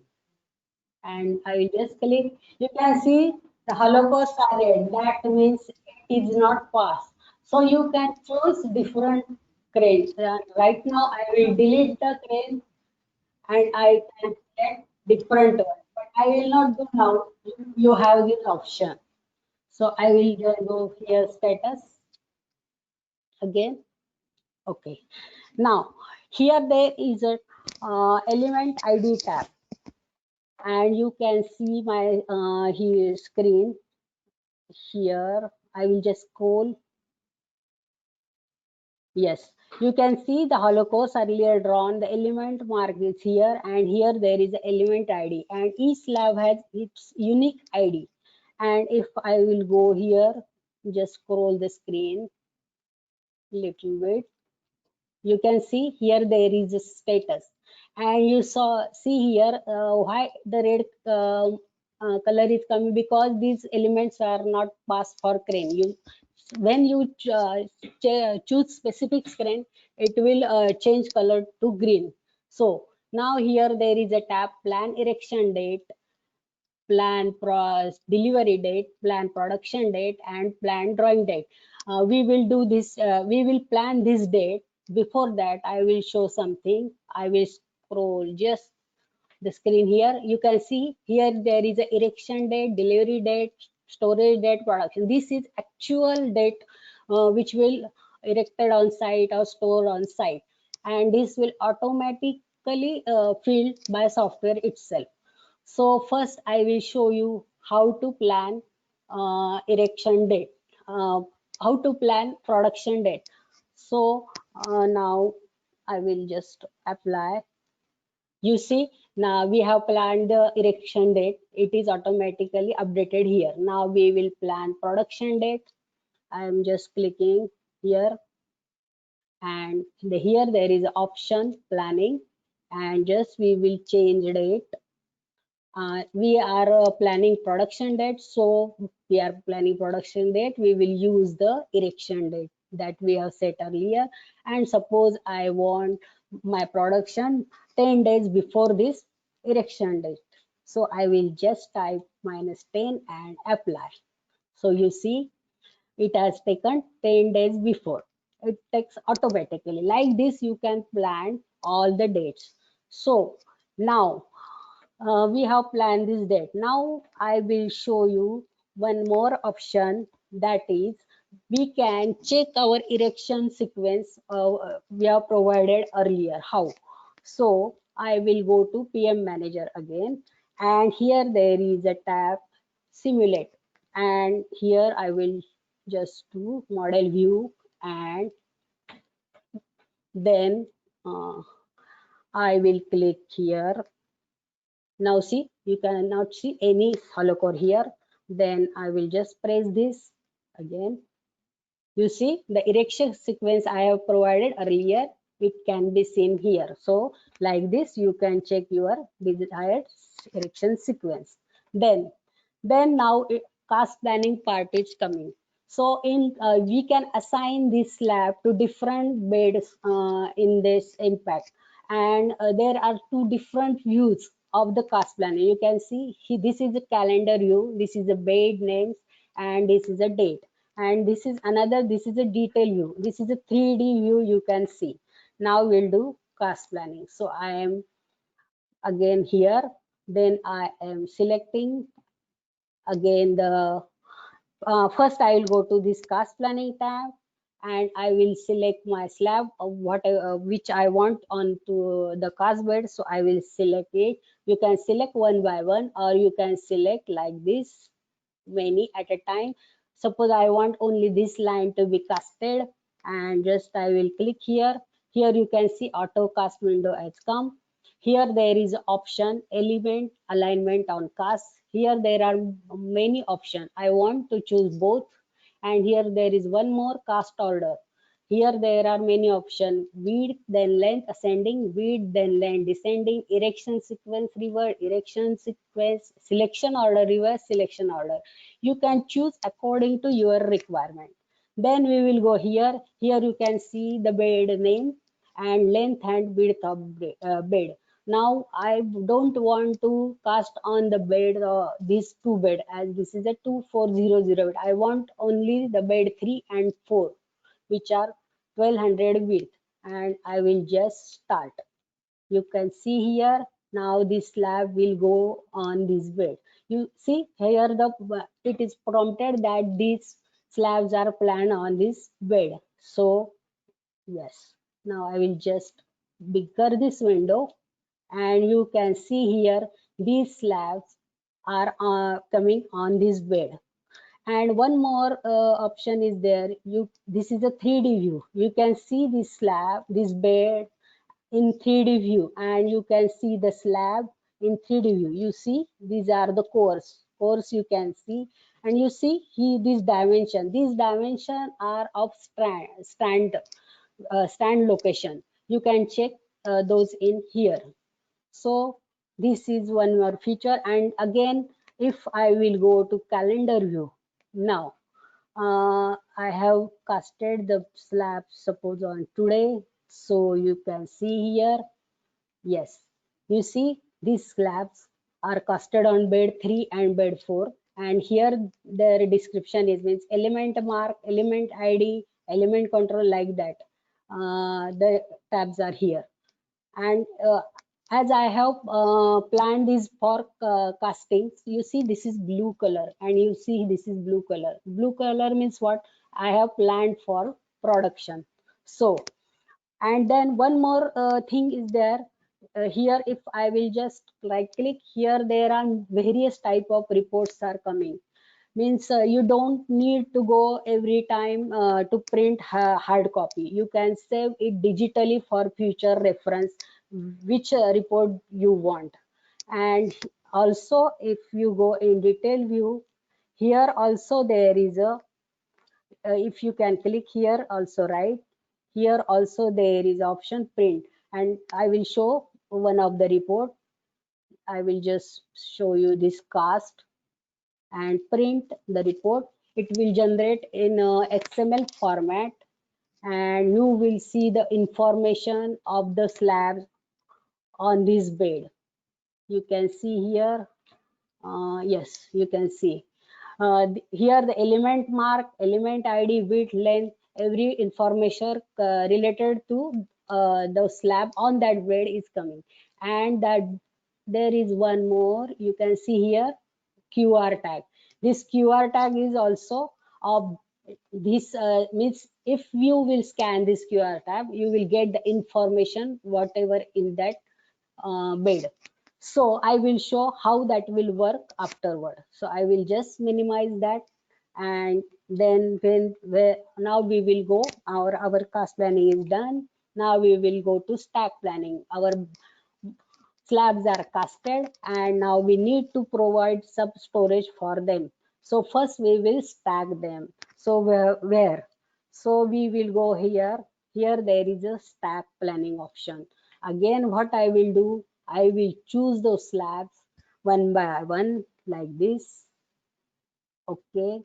And I will just click. You can see the hollow core silent. That means it is not passed. So you can choose different cranes. Right now I will delete the crane and I can select different one. But I will not do now. You have this option. So I will just go here status again. Okay. Now here there is a element ID tab and you can see my here screen here. I will just scroll. Yes, you can see the holocaust earlier drawn. The element mark is here and here there is the element ID and each slab has its unique ID. And if I will go here, just scroll the screen little bit. You can see here there is a status and you see here why the red color is coming because these elements are not passed for crane. When you choose specific crane, it will change color to green. So now here there is a tab plan erection date, plan delivery date, plan production date, and plan drawing date. We will do this, we will plan this date. Before that, I will show something. I will scroll just the screen here. You can see here there is a erection date, delivery date, storage date, production. This is actual date which will erected on site or stored on site. And this will automatically filled by software itself. So first I will show you how to plan erection date, how to plan production date. So now I will just apply. You see now we have planned the erection date. It is automatically updated here. Now we will plan production date. I am just clicking here and here there is option planning and just we will change date. We are planning production date, so we are planning production date. We will use the erection date that we have set earlier. And suppose I want my production 10 days before this erection date. So I will just type -10 and apply. So you see it has taken 10 days before. It takes automatically. Like this, you can plan all the dates. So now we have planned this date. Now I will show you one more option, that is we can check our erection sequence we have provided earlier. How? So I will go to PM Manager again and here there is a tab simulate and here I will just do model view and then I will click here. Now see, you cannot see any hollow core here. Then I will just press this again. You see the erection sequence I have provided earlier, it can be seen here. So like this, you can check your desired erection sequence. Then now cast planning part is coming. So in we can assign this slab to different beds in this impact, and there are two different views of the cast planning. You can see this is a calendar view, this is a bed names, and this is a date. And this is another, this is a detail view. This is a 3D view you can see. Now we'll do cast planning. So I am again here, then I am selecting again the first I will go to this cast planning tab, and I will select my slab of what which I want onto the cast bed. So I will select it. You can select one by one, or you can select like this, many at a time. Suppose I want only this line to be casted, and just I will click here. Here you can see auto cast window has come. Here there is option element alignment on cast. Here there are many options. I want to choose both. And here there is one more cast order. Here there are many options: width, then length ascending, width, then length descending, erection sequence reverse, erection sequence, selection order reverse, selection order. You can choose according to your requirement. Then we will go here. Here you can see the bed name and length and width of bed. Now I don't want to cast on the bed, these two bed, as this is a 2400 bed. I want only the bed 3 and 4, which are 1200 width, and I will just start. You can see here, now this slab will go on this bed. You see here it is prompted that these slabs are planned on this bed. So yes, now I will just bigger this window, and you can see here these slabs are coming on this bed. And one more option is there. This is a 3D view. You can see this slab, this bed in 3D view, and you can see the slab in 3D view. You see these are the cores you can see, and you see this dimension. These dimension are of stand location. You can check those in here. So this is one more feature. And again, if I will go to calendar view now, I have casted the slab suppose on today. So you can see here, yes, you see these slabs are casted on bed 3 and bed 4. And here their description is means element mark, element ID, element control, like that. The tabs are here. And as I have planned this for castings, you see this is blue color, and you see this is blue color. Blue color means what? I have planned for production. So, and then one more thing is there. Here, if I will just right click here, there are various type of reports are coming. Means you don't need to go every time to print hard copy. You can save it digitally for future reference, which report you want. And also, if you go in detail view, here also there is a if you can click here also, right here also there is option print, and I will show one of the report. I will just show you this cast and print the report. It will generate in XML format, and you will see the information of the slabs on this bed. You can see here, yes, you can see here the element mark, element ID, width, length, every information related to the slab on that bed is coming. And that there is one more, you can see here, QR tag. This QR tag is also of this means if you will scan this QR tag, you will get the information whatever in that bed. So I will show how that will work afterward. So I will just minimize that, and then now we will go, our cast planning is done. Now we will go to stack planning. Our slabs are casted, and now we need to provide sub storage for them. So first we will stack them. So where? So we will go here. Here there is a stack planning option. Again, what I will do, I will choose those slabs one by one like this. Okay,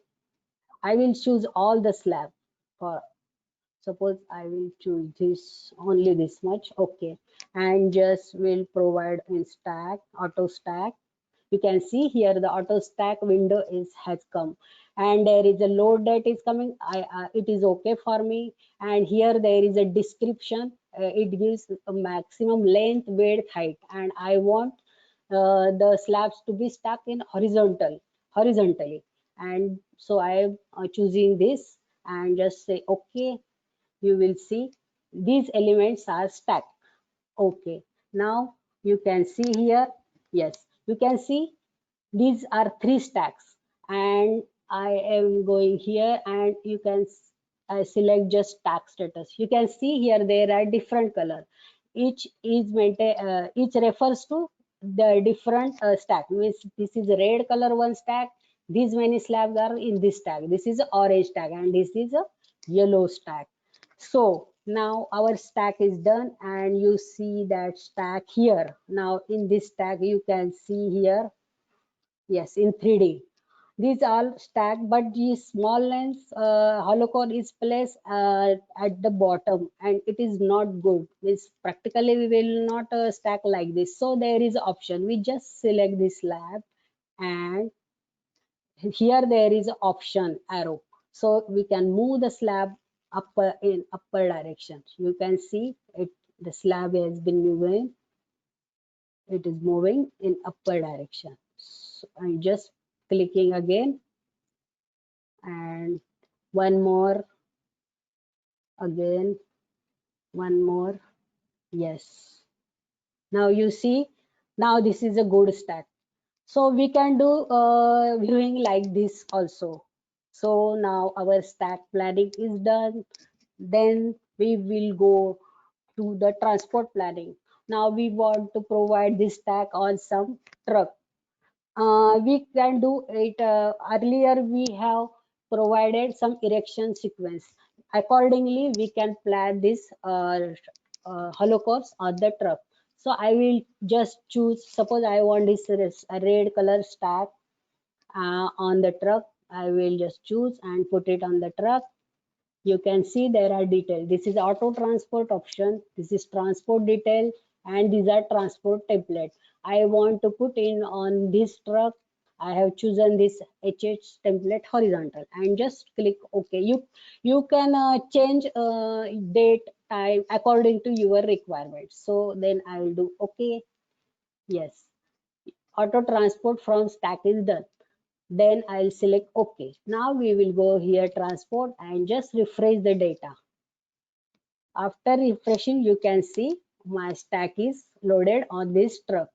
I will choose all the slab. For suppose I will choose this, only this much. Okay, and just will provide in stack, auto stack. You can see here the auto stack window has come, and there is a load that is coming. It is okay for me. And here there is a description. It gives a maximum length, width, height, and I want the slabs to be stacked in horizontally. And so I am choosing this and just say okay. You will see these elements are stacked. Okay, now you can see here, yes, you can see these are 3 stacks, and I am going here, and you can select just stack status. You can see here there are different color. Each each refers to the different stack. Means this is a red color one stack. These many slabs are in this stack. This is a orange stack, and this is a yellow stack. So now our stack is done, and you see that stack here. Now in this stack you can see here, yes, in 3D. These all stacked, but the small lens hollow core is placed at the bottom, and it is not good. Means practically we will not stack like this. So there is option. We just select this slab, and here there is option arrow. So we can move the slab in upper direction. You can see it. The slab has been moving. It is moving in upper direction. So I'm just clicking again, and one more, again, one more, yes. Now you see, now this is a good stack. So we can do viewing like this also. So now our stack planning is done. Then we will go to the transport planning. Now we want to provide this stack on some truck. We can do it. Earlier we have provided some erection sequence. Accordingly, we can plan this hollow cores on the truck. So I will just choose, suppose I want this a red color stack on the truck. I will just choose and put it on the truck. You can see there are details. This is auto transport option. This is transport detail, and these are transport template. I want to put in on this truck. I have chosen this HH template horizontal, and just click OK. You can change date, time according to your requirements. So then I will do OK. Yes, auto transport from stack is done. Then I'll select OK. Now we will go here transport and just refresh the data. After refreshing, you can see my stack is loaded on this truck,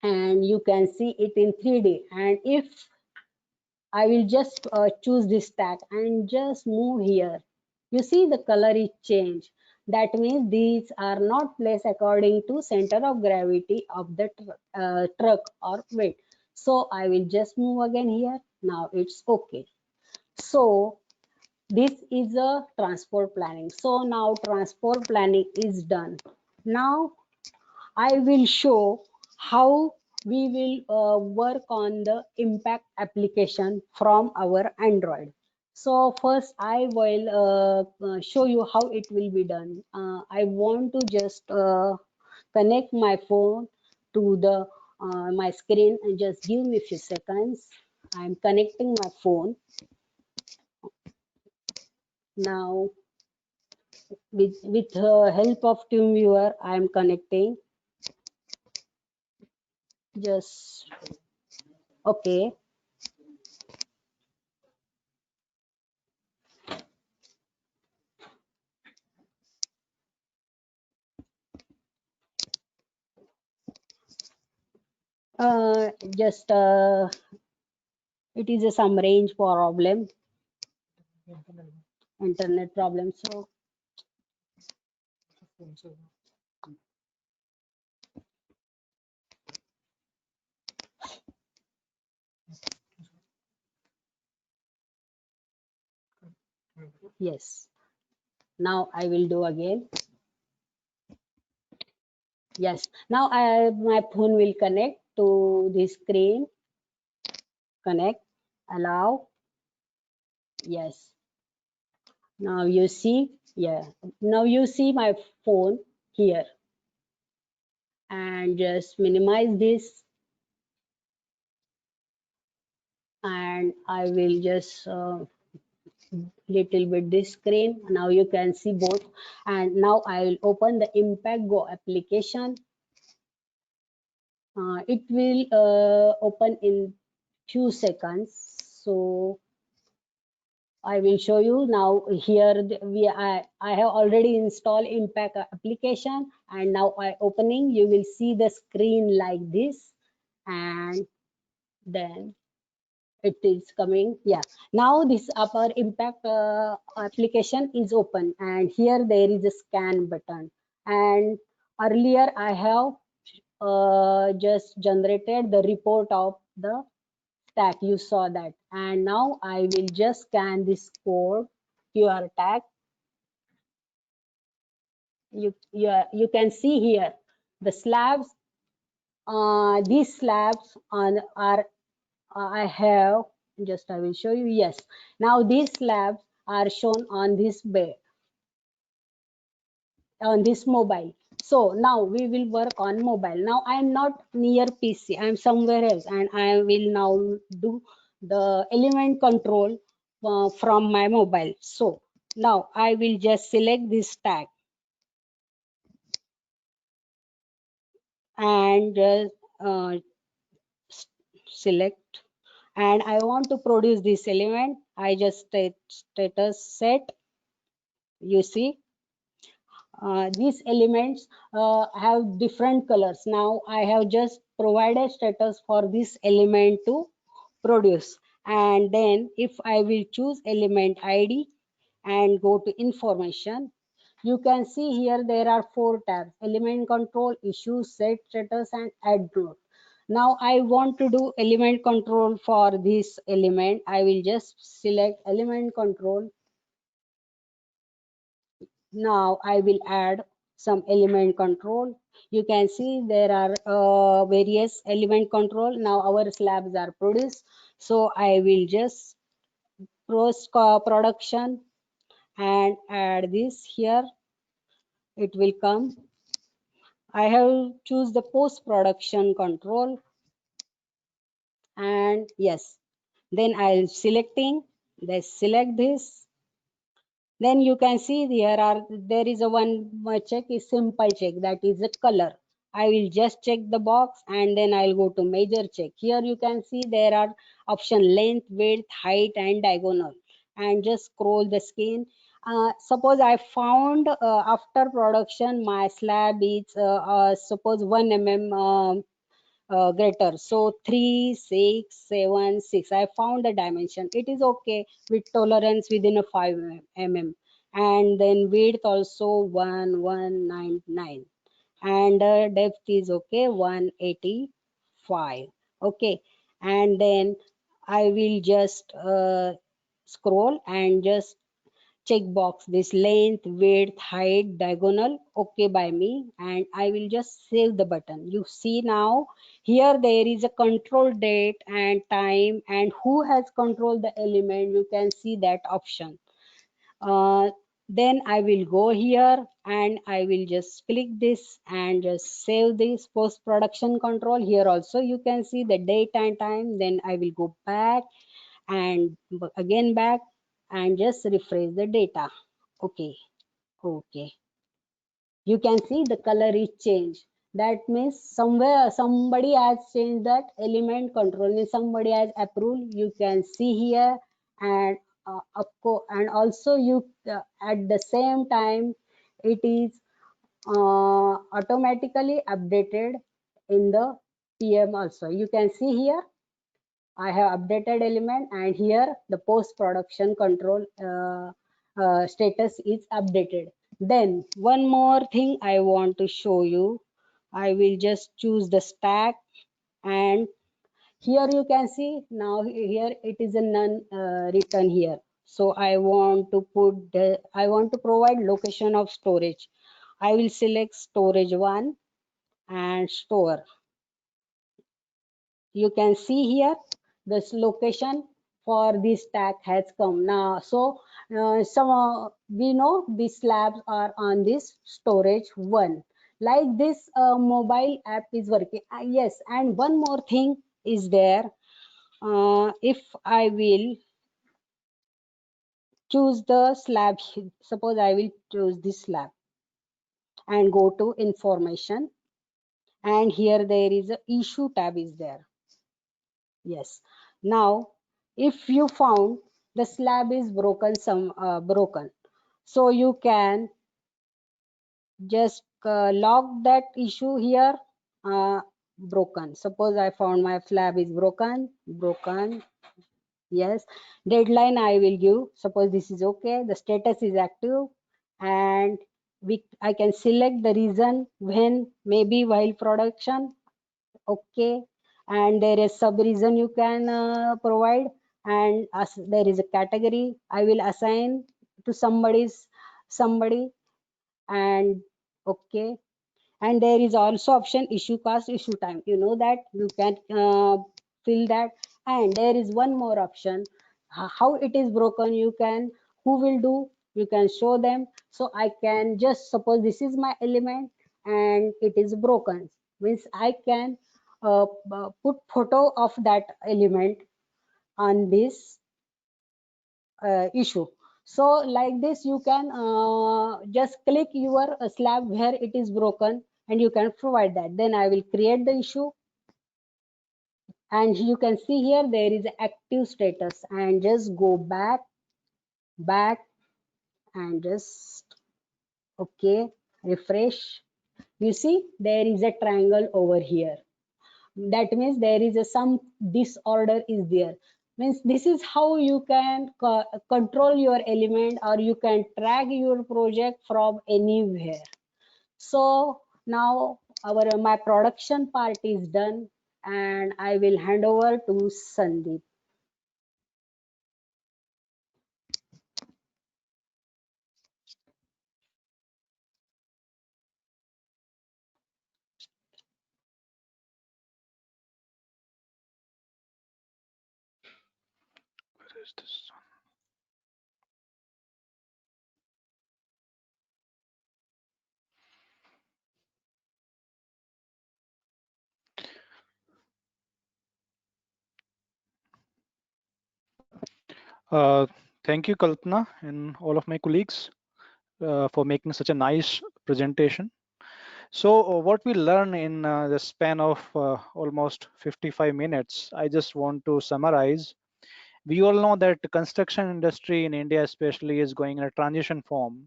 and you can see it in 3D. And if I will just choose this stack and just move here, you see the color is changed. That means these are not placed according to center of gravity of the truck or weight. So I will just move again here. Now it's okay. So this is a transport planning. So now transport planning is done. Now I will show how we will work on the impact application from our Android. So first I will show you how it will be done. I want to just connect my phone to the my screen, and just give me a few seconds. I'm connecting my phone now. With help of TeamViewer, I am connecting. Just okay. Just it is some range problem, internet problem. So yes, now I will do again. Yes, now my phone will connect to the screen. Connect, allow. Yes. Now you see, yeah. Now you see my phone here, and just minimize this. and I will just little bit this screen. Now you can see both, and now I will open the Impact Go application. It will open in few seconds. So I will show you now. Here I have already installed Impact application, and now I opening. You will see the screen like this, and then it is coming. Yeah, now this upper Impact application is open, and here there is a scan button. And earlier I have just generated the report of the stack. You saw that, and now I will just scan this code QR tag. You can see here the slabs. These slabs are I have just I will show you. Yes, now these slabs are shown on this bed, on this mobile. So now we will work on mobile. Now I am not near PC, I am somewhere else, and I will now do the element control from my mobile. So now I will just select this tag and select, and I want to produce this element. I just status set. You see these elements have different colors. Now I have just provided status for this element to produce, and then if I will choose element ID and go to information, you can see here there are 4 tabs: element control, issue, set status, and add node. Now I want to do element control for this element. I will just select element control. Now I will add some element control. You can see there are various element control. Now our slabs are produced. So I will just post production and add this here. It will come. I have choose the post production control, and yes, then I'll selecting. Let's select this. Then you can see there is a one check is simple check, that is a color. I will just check the box, and then I'll go to major check. Here you can see there are option length, width, height, and diagonal, and just scroll the skin. Suppose I found after production my slab is suppose 1 mm greater, so 3, 6, 7, 6. I found the dimension. It is okay with tolerance within a 5 mm, and then width also 1199, and depth is okay 185. Okay, and then I will just scroll and just check box this length, width, height, diagonal, okay by me, and I will just save the button. You see now here there is a control date and time, and who has controlled the element. You can see that option. Then I will go here and I will just click this and just save this post production control. Here also you can see the date and time. Then I will go back and again back and just refresh the data. Okay, okay, you can see the color is changed. That means somewhere somebody has changed that element control, means somebody has approved. You can see here, and and also you at the same time it is automatically updated in the PM also. You can see here I have updated element, and here the post production control status is updated. Then one more thing I want to show you. I will just choose the stack, and here you can see now here it is a none written here. So I want to provide location of storage. I will select storage 1 and store. You can see here this location for this tag has come now. So we know these slabs are on this storage 1. Like this mobile app is working. Yes, and one more thing is there. if I will choose the slab, suppose I will choose this slab and go to information, and here there is a issue tab is there. Yes. Now, if you found the slab is broken, so you can just log that issue here, broken. Suppose I found my slab is broken. Yes. Deadline I will give. Suppose this is okay. The status is active, and I can select the reason when, maybe while production. Okay, and there is sub reason you can provide, and as there is a category I will assign to somebody, and okay, and there is also option issue cost, issue time, you know that you can fill that. And there is one more option, how it is broken, you can, who will do, you can show them. So I can just suppose this is my element and it is broken, means I can put photo of that element on this issue. So like this you can just click your slab where it is broken and you can provide that. Then I will create the issue, and you can see here there is active status, and just go back and just okay, refresh. You see there is a triangle over here, that means there is a some disorder is there, means this is how you can control your element, or you can track your project from anywhere. So now my production part is done, and I will hand over to Sandeep. Where is this? Uh, Thank you, Kalpana, and all of my colleagues for making such a nice presentation. So, what we learn in the span of almost 55 minutes, I just want to summarize. We all know that the construction industry in India, especially, is going in a transition form.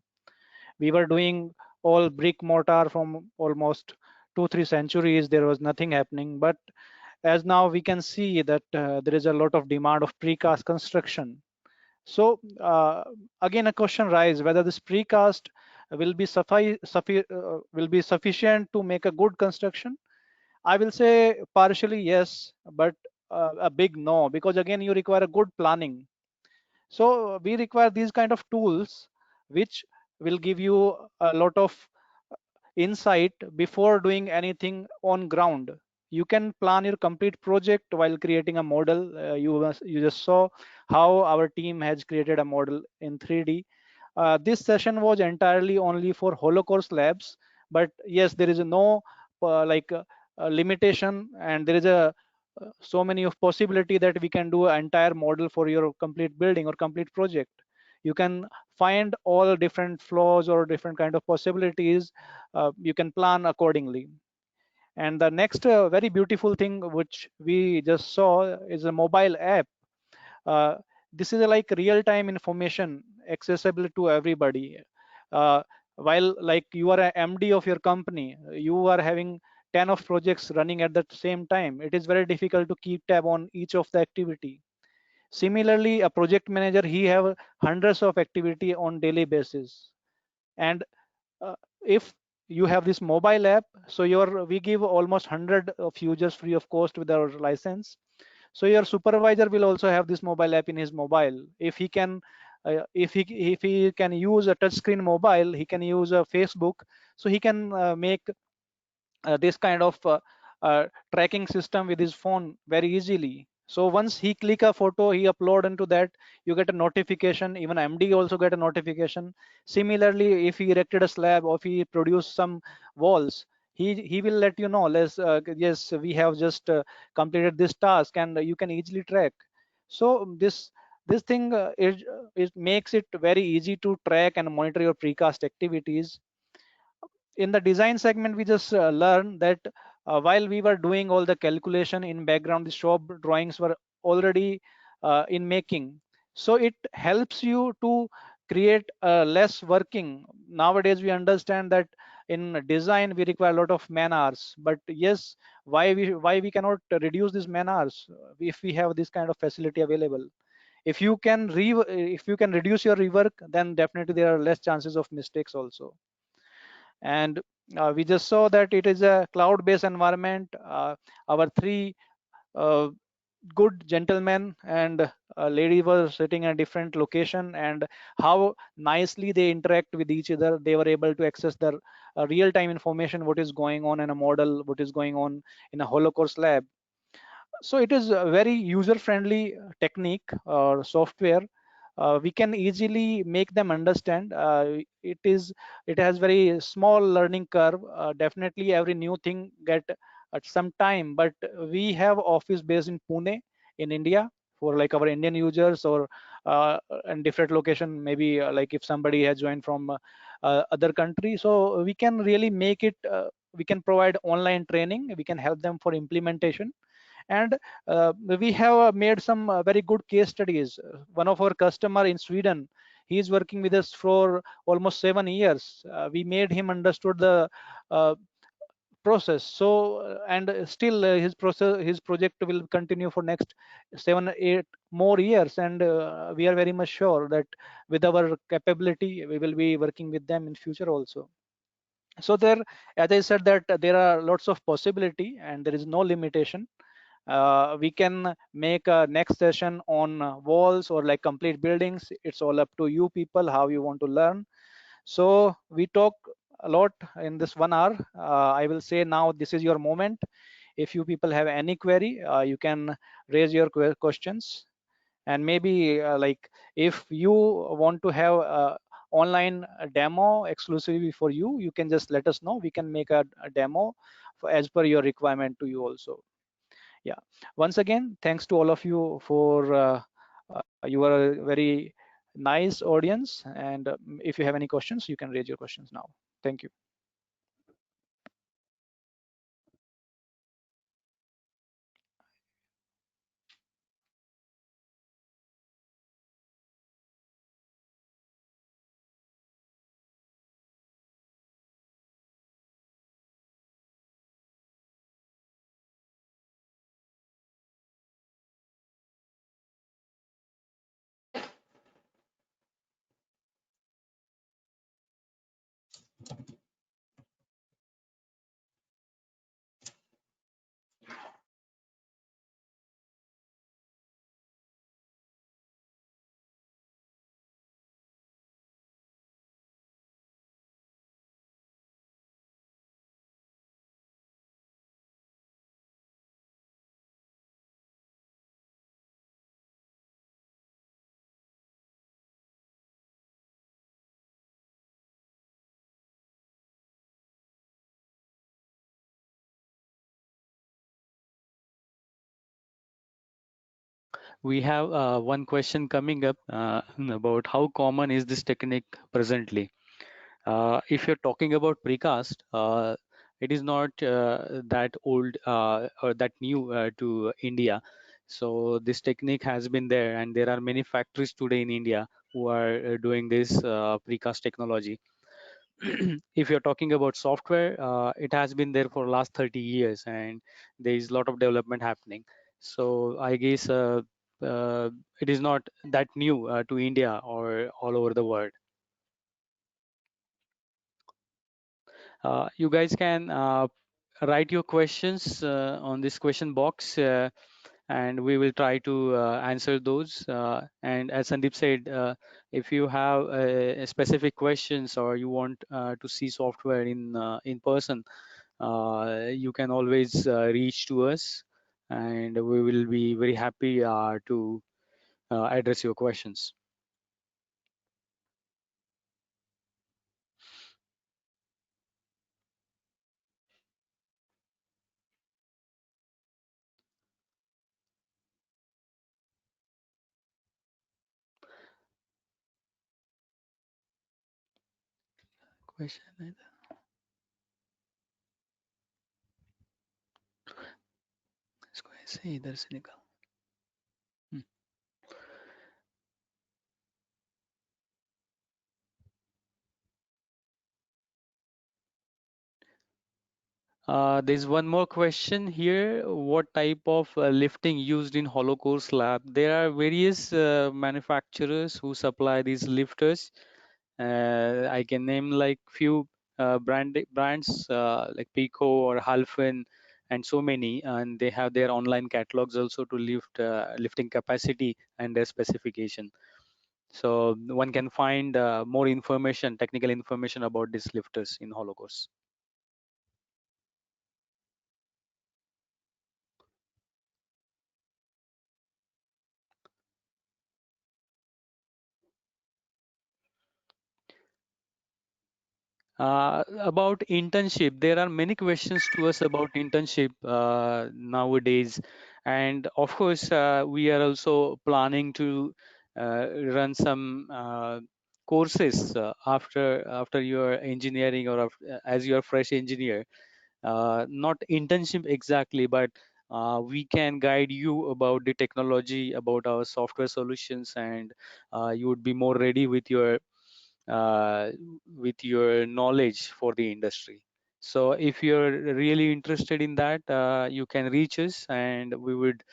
We were doing all brick mortar from almost 2-3 centuries. There was nothing happening, but as now we can see that there is a lot of demand of precast construction. So again, a question arises whether this precast will be sufficient to make a good construction. I will say partially yes, but a big no, because again you require a good planning. So we require these kind of tools which will give you a lot of insight before doing anything on ground. You can plan your complete project while creating a model. You just saw how our team has created a model in 3D. This session was entirely only for hollow core slabs, but yes, there is no limitation, and there is a so many of possibility that we can do an entire model for your complete building or complete project. You can find all different flaws or different kind of possibilities. You can plan accordingly. And the next very beautiful thing which we just saw is a mobile app. uh, this is a like real-time information accessible to everybody. uh, while like you are a MD of your company, you are having 10 of projects running at the same time, it is very difficult to keep tab on each of the activity. Similarly, a project manager, he have hundreds of activity on daily basis. And uh, if you have this mobile app, so we give almost 100 of users free of cost with our license. So your supervisor will also have this mobile app in his mobile. If he can if he can use a touchscreen mobile, he can use a Facebook, so he can make this kind of tracking system with his phone very easily. So once he click a photo, he upload into that, you get a notification. Even MD also get a notification. Similarly, if he erected a slab or if he produced some walls, he will let you know, let's yes, we have just completed this task, and you can easily track. So this thing it makes it very easy to track and monitor your precast activities. In the design segment, we just learned that while we were doing all the calculation in background, the shop drawings were already in making. So it helps you to create less working. Nowadays we understand that in design we require a lot of man hours, but yes, why we cannot reduce these man hours if we have this kind of facility available? If you can if you can reduce your rework, then definitely there are less chances of mistakes also. And we just saw that it is a cloud-based environment. Our three uh, good gentlemen and lady were sitting in a different location, and how nicely they interact with each other. They were able to access their real-time information, what is going on in a model, what is going on in a holocaust lab. So it is a very user-friendly technique or software. We can easily make them understand. It has very small learning curve. Definitely every new thing get at some time, but we have office based in Pune in India for like our Indian users, or in different location, maybe like if somebody has joined from other country. So we can really make it, we can provide online training, we can help them for implementation. And we have made some very good case studies. One of our customer in Sweden, he is working with us for almost 7 years. We made him understood the uh, process. So and still his project will continue for next 7 8 more years, and we are very much sure that with our capability we will be working with them in future also. So there, as I said, that there are lots of possibility and there is no limitation. We can make a next session on walls or like complete buildings. It's all up to you people how you want to learn. So we talk a lot in this 1 hour. I will say now this is your moment. If you people have any query, you can raise your questions. And maybe like if you want to have online demo exclusively for you, you can just let us know. We can make a demo for, as per your requirement to you also. Yeah, once again, thanks to all of you for you are a very nice audience, and if you have any questions, you can raise your questions now. Thank you. We have one question coming up about how common is this technique presently. If you're talking about precast, it is not that old or that new to India. So this technique has been there, and there are many factories today in India who are doing this precast technology. If you're talking about software, it has been there for last 30 years, and there is a lot of development happening. So I guess uh, it is not that new to India or all over the world. You guys can write your questions on this question box, and we will try to answer those. And as Sandeep said, if you have specific questions or you want to see software in person, you can always reach to us, and we will be very happy to address your questions. Question है इसको ऐसे इधर से निकाल। There's one more question here. What type of lifting used in hollow core slab? There are various manufacturers who supply these lifters. I can name like few brands like Pico or Halfen and so many, and they have their online catalogs also to lift lifting capacity and their specification. So one can find more information, technical information about these lifters in hollow cores. About internship, there are many questions to us about internship nowadays, and of course, we are also planning to run some courses after your engineering or as you are fresh engineer. Not internship exactly, but we can guide you about the technology, about our software solutions, and you would be more ready uh, with your knowledge for the industry. So if you're really interested in that, you can reach us and we would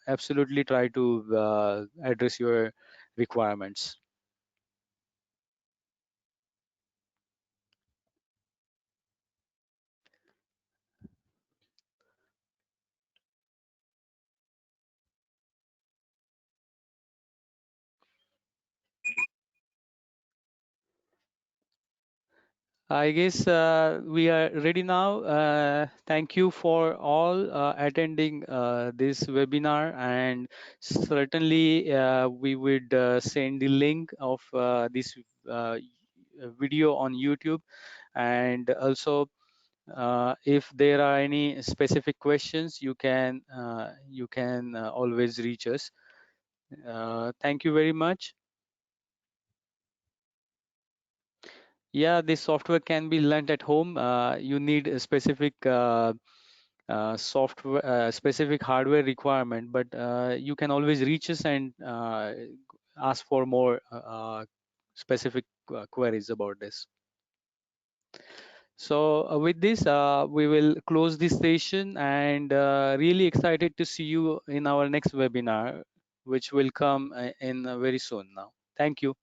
absolutely try to address your requirements. I guess we are ready now. Thank you for all attending this webinar, and certainly we would send the link of this video on YouTube, and also if there are any specific questions, you can always reach us. Thank you very much. Yeah, this software can be learned at home. You need a specific software, specific hardware requirement, but you can always reach us and ask for more specific queries about this. So with this, we will close this session, and really excited to see you in our next webinar, which will come in very soon now. Thank you.